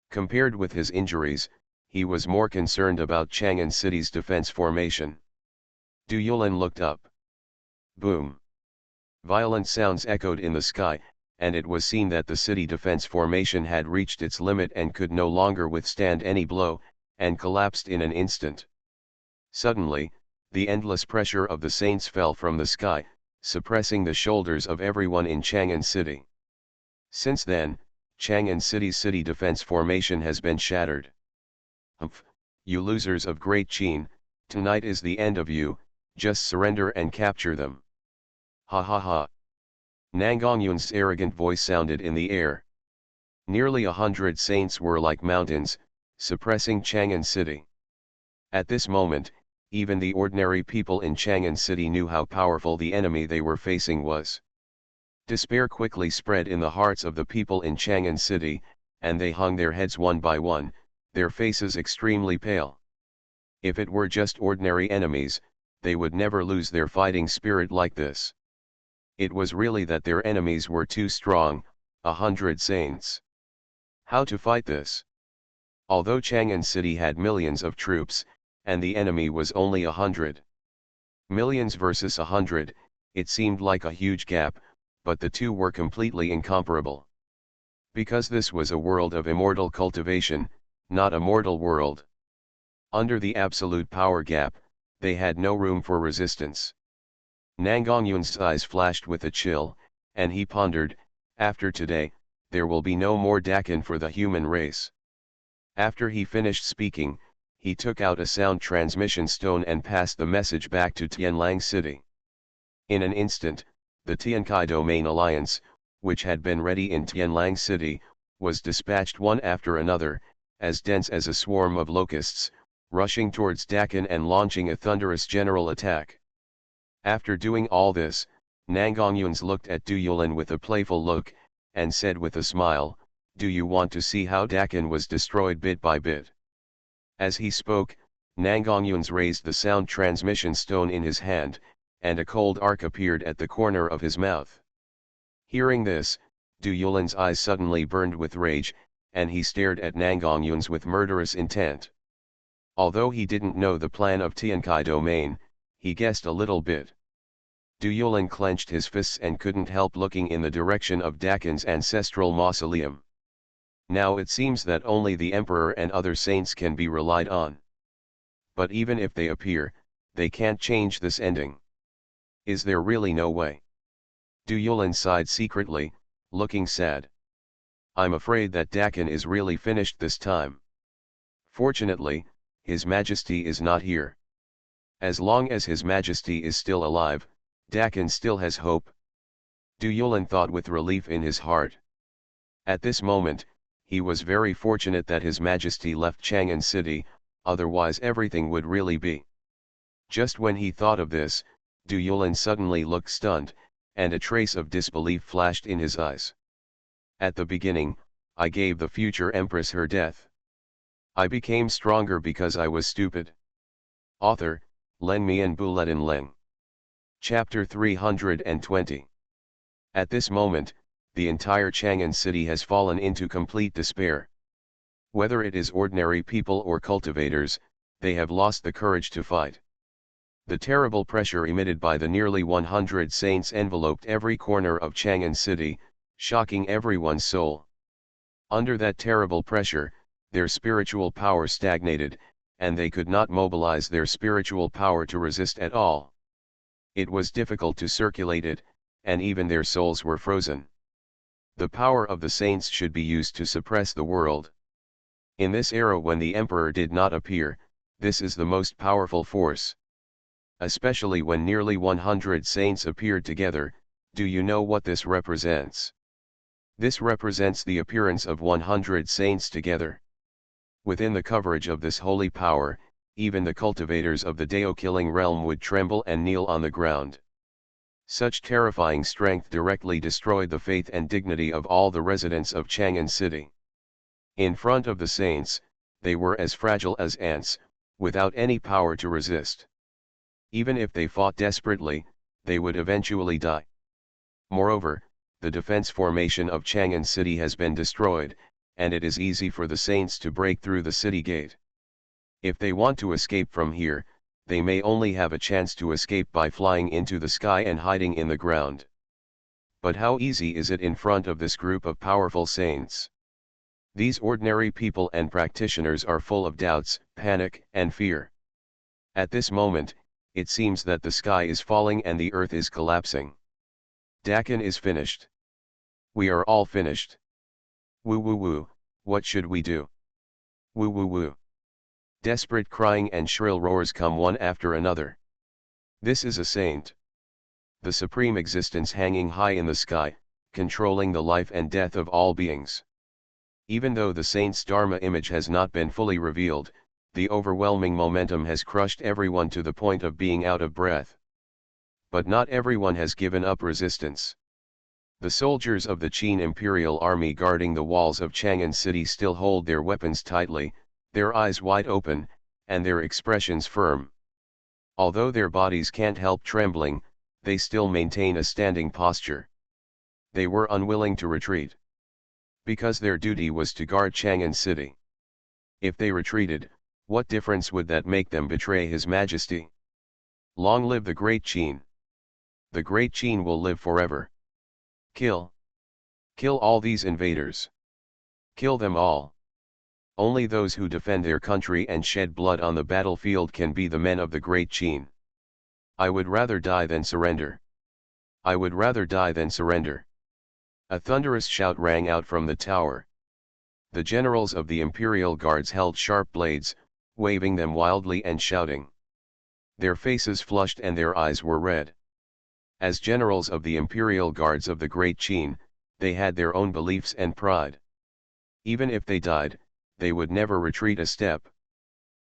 Compared with his injuries, he was more concerned about Chang'an City's defense formation. Du Yulin looked up. Boom! Violent sounds echoed in the sky, and it was seen that the city defense formation had reached its limit and could no longer withstand any blow, and collapsed in an instant. Suddenly, the endless pressure of the saints fell from the sky, suppressing the shoulders of everyone in Chang'an City. Since then, Chang'an City's city defense formation has been shattered. Humph, you losers of Great Qin, tonight is the end of you, just surrender and capture them. Ha ha ha. Nangongyun's arrogant voice sounded in the air. Nearly 100 saints were like mountains, suppressing Chang'an City. At this moment, even the ordinary people in Chang'an City knew how powerful the enemy they were facing was. Despair quickly spread in the hearts of the people in Chang'an City, and they hung their heads one by one, their faces extremely pale. If it were just ordinary enemies, they would never lose their fighting spirit like this. It was really that their enemies were too strong, 100 saints. How to fight this? Although Chang'an City had millions of troops, and the enemy was only 100. Millions versus 100, it seemed like a huge gap, but the two were completely incomparable. Because this was a world of immortal cultivation, not a mortal world. Under the absolute power gap, they had no room for resistance. Nangongyun's eyes flashed with a chill, and he pondered, after today, there will be no more Dakin for the human race. After he finished speaking, he took out a sound transmission stone and passed the message back to Tianlang City. In an instant, the Tiankai Domain Alliance, which had been ready in Tianlang City, was dispatched one after another, as dense as a swarm of locusts, rushing towards Dakin and launching a thunderous general attack. After doing all this, Nangongyun's looked at Du Yulin with a playful look, and said with a smile, "Do you want to see how Dakin was destroyed bit by bit?" As he spoke, Nangongyun's raised the sound transmission stone in his hand, and a cold arc appeared at the corner of his mouth. Hearing this, Du Yulin's eyes suddenly burned with rage, and he stared at Nangongyun's with murderous intent. Although he didn't know the plan of Tiankai Domain, he guessed a little bit. Du Yulin clenched his fists and couldn't help looking in the direction of Dakin's ancestral mausoleum. Now it seems that only the Emperor and other saints can be relied on. But even if they appear, they can't change this ending. Is there really no way? Du Yulin sighed secretly, looking sad. I'm afraid that Dakin is really finished this time. Fortunately, His Majesty is not here. As long as His Majesty is still alive, Dakin still has hope. Du Yulin thought with relief in his heart. At this moment, he was very fortunate that His Majesty left Chang'an City, otherwise everything would really be. Just when he thought of this, Du Yulan suddenly looked stunned, and a trace of disbelief flashed in his eyes. At the beginning, I gave the future empress her death. I became stronger because I was stupid. Author, Len Mi and Buletin Leng. Chapter 320. At this moment, the entire Chang'an city has fallen into complete despair. Whether it is ordinary people or cultivators, they have lost the courage to fight. The terrible pressure emitted by the nearly 100 saints enveloped every corner of Chang'an city, shocking everyone's soul. Under that terrible pressure, their spiritual power stagnated, and they could not mobilize their spiritual power to resist at all. It was difficult to circulate it, and even their souls were frozen. The power of the saints should be used to suppress the world. In this era when the emperor did not appear, this is the most powerful force. Especially when nearly 100 saints appeared together. Do you know what this represents? This represents the appearance of 100 saints together. Within the coverage of this holy power, even the cultivators of the Dao-killing realm would tremble and kneel on the ground. Such terrifying strength directly destroyed the faith and dignity of all the residents of Chang'an City. In front of the saints, they were as fragile as ants, without any power to resist. Even if they fought desperately, they would eventually die. Moreover, the defense formation of Chang'an City has been destroyed, and it is easy for the saints to break through the city gate. If they want to escape from here, they may only have a chance to escape by flying into the sky and hiding in the ground. But how easy is it in front of this group of powerful saints? These ordinary people and practitioners are full of doubts, panic, and fear. At this moment, it seems that the sky is falling and the earth is collapsing. Dakan is finished. We are all finished. Woo woo woo, what should we do? Woo woo woo. Desperate crying and shrill roars come one after another. This is a saint. The supreme existence hanging high in the sky, controlling the life and death of all beings. Even though the saint's Dharma image has not been fully revealed, the overwhelming momentum has crushed everyone to the point of being out of breath. But not everyone has given up resistance. The soldiers of the Qin Imperial Army guarding the walls of Chang'an City still hold their weapons tightly, their eyes wide open, and their expressions firm. Although their bodies can't help trembling, they still maintain a standing posture. They were unwilling to retreat. Because their duty was to guard Chang'an City. If they retreated, what difference would that make them betray His Majesty? Long live the Great Qin! The Great Qin will live forever. Kill! Kill all these invaders! Kill them all! Only those who defend their country and shed blood on the battlefield can be the men of the Great Qin. I would rather die than surrender. I would rather die than surrender. A thunderous shout rang out from the tower. The generals of the Imperial Guards held sharp blades, waving them wildly and shouting. Their faces flushed and their eyes were red. As generals of the Imperial Guards of the Great Qin, they had their own beliefs and pride. Even if they died, they would never retreat a step.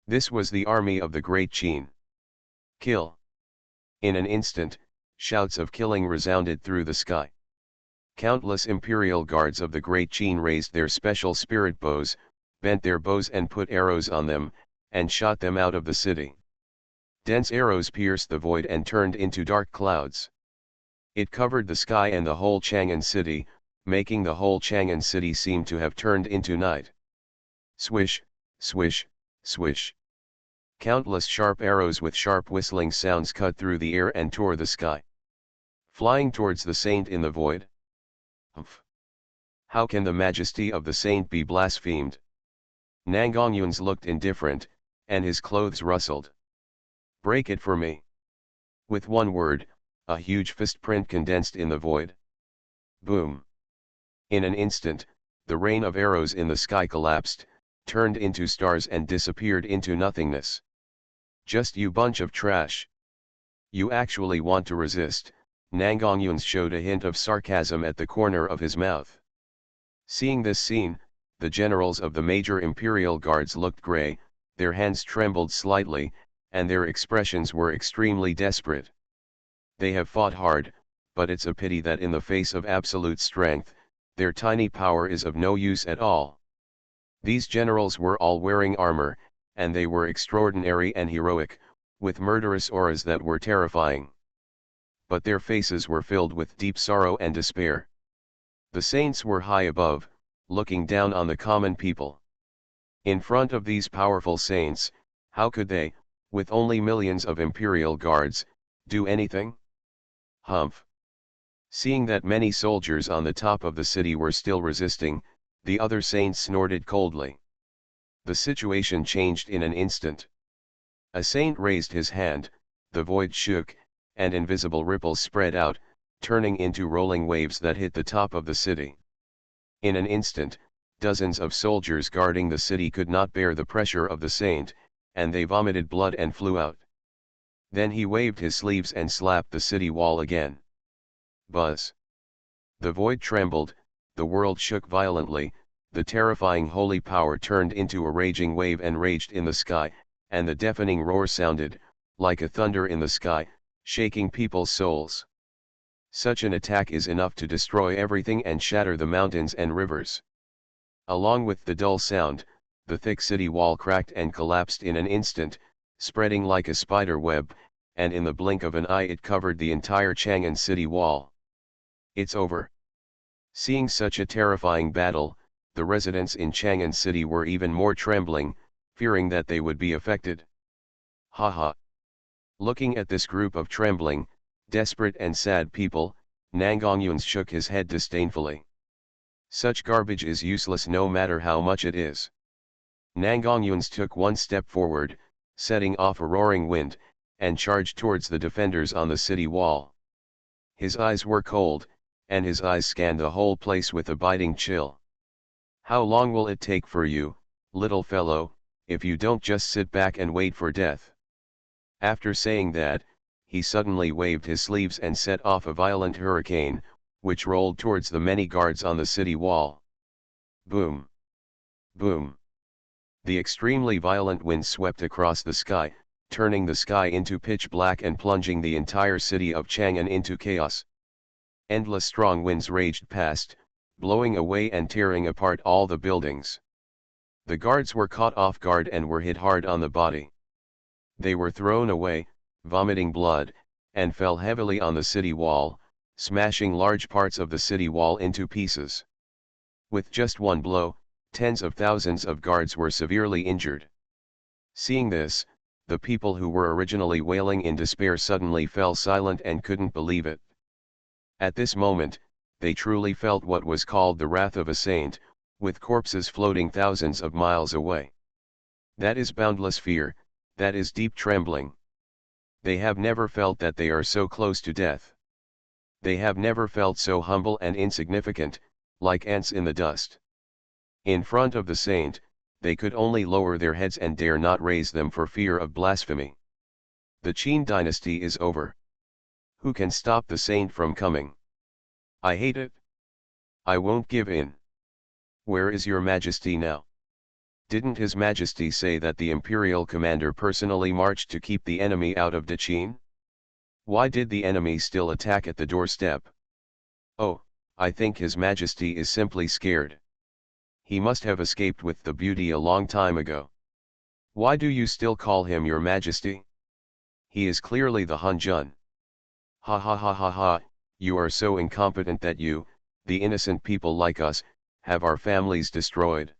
This was the army of the Great Qin. Kill! In an instant, shouts of killing resounded through the sky. Countless Imperial Guards of the Great Qin raised their special spirit bows, bent their bows and put arrows on them, and shot them out of the city. Dense arrows pierced the void and turned into dark clouds. It covered the sky and the whole Chang'an City, making the whole Chang'an City seem to have turned into night. Swish, swish, swish. Countless sharp arrows with sharp whistling sounds cut through the air and tore the sky. Flying towards the saint in the void. Humph! How can the majesty of the saint be blasphemed? Nangongyun's looked indifferent, and his clothes rustled. Break it for me. With one word, a huge fist print condensed in the void. Boom! In an instant, the rain of arrows in the sky collapsed, turned into stars and disappeared into nothingness. Just you bunch of trash. You actually want to resist? Nangongyun showed a hint of sarcasm at the corner of his mouth. Seeing this scene, the generals of the major imperial guards looked grey, their hands trembled slightly, and their expressions were extremely desperate. They have fought hard, but it's a pity that in the face of absolute strength, their tiny power is of no use at all. These generals were all wearing armor, and they were extraordinary and heroic, with murderous auras that were terrifying. But their faces were filled with deep sorrow and despair. The saints were high above, looking down on the common people. In front of these powerful saints, how could they, with only millions of imperial guards, do anything? Humph! Seeing that many soldiers on the top of the city were still resisting, the other saints snorted coldly. The situation changed in an instant. A saint raised his hand, the void shook, and invisible ripples spread out, turning into rolling waves that hit the top of the city. In an instant, dozens of soldiers guarding the city could not bear the pressure of the saint, and they vomited blood and flew out. Then he waved his sleeves and slapped the city wall again. Buzz! The void trembled, the world shook violently, the terrifying holy power turned into a raging wave and raged in the sky, and the deafening roar sounded, like a thunder in the sky, shaking people's souls. Such an attack is enough to destroy everything and shatter the mountains and rivers. Along with the dull sound, the thick city wall cracked and collapsed in an instant, spreading like a spider web, and in the blink of an eye it covered the entire Chang'an city wall. It's over. Seeing such a terrifying battle, the residents in Chang'an city were even more trembling, fearing that they would be affected. Ha ha! Looking at this group of trembling, desperate and sad people, Nangongyun shook his head disdainfully. Such garbage is useless no matter how much it is. Nangongyun took one step forward, setting off a roaring wind, and charged towards the defenders on the city wall. His eyes were cold, and his eyes scanned the whole place with a biting chill. How long will it take for you, little fellow, if you don't just sit back and wait for death? After saying that, he suddenly waved his sleeves and set off a violent hurricane, which rolled towards the many guards on the city wall. Boom! Boom! The extremely violent wind swept across the sky, turning the sky into pitch black and plunging the entire city of Chang'an into chaos. Endless strong winds raged past, blowing away and tearing apart all the buildings. The guards were caught off guard and were hit hard on the body. They were thrown away, vomiting blood, and fell heavily on the city wall, smashing large parts of the city wall into pieces. With just one blow, tens of thousands of guards were severely injured. Seeing this, the people who were originally wailing in despair suddenly fell silent and couldn't believe it. At this moment, they truly felt what was called the wrath of a saint, with corpses floating thousands of miles away. That is boundless fear, that is deep trembling. They have never felt that they are so close to death. They have never felt so humble and insignificant, like ants in the dust. In front of the saint, they could only lower their heads and dare not raise them for fear of blasphemy. The Qin dynasty is over. Who can stop the saint from coming? I hate it. I won't give in. Where is your majesty now? Didn't his majesty say that the imperial commander personally marched to keep the enemy out of Qin? Why did the enemy still attack at the doorstep? Oh, I think his majesty is simply scared. He must have escaped with the beauty a long time ago. Why do you still call him your majesty? He is clearly the Han Jun. Ha ha ha ha ha, you are so incompetent that you, the innocent people like us, have our families destroyed.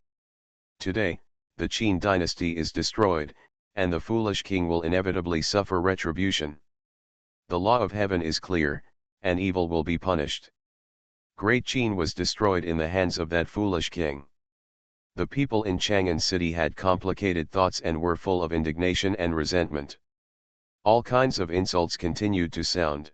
Today, the Qin dynasty is destroyed, and the foolish king will inevitably suffer retribution. The law of heaven is clear, and evil will be punished. Great Qin was destroyed in the hands of that foolish king. The people in Chang'an city had complicated thoughts and were full of indignation and resentment. All kinds of insults continued to sound.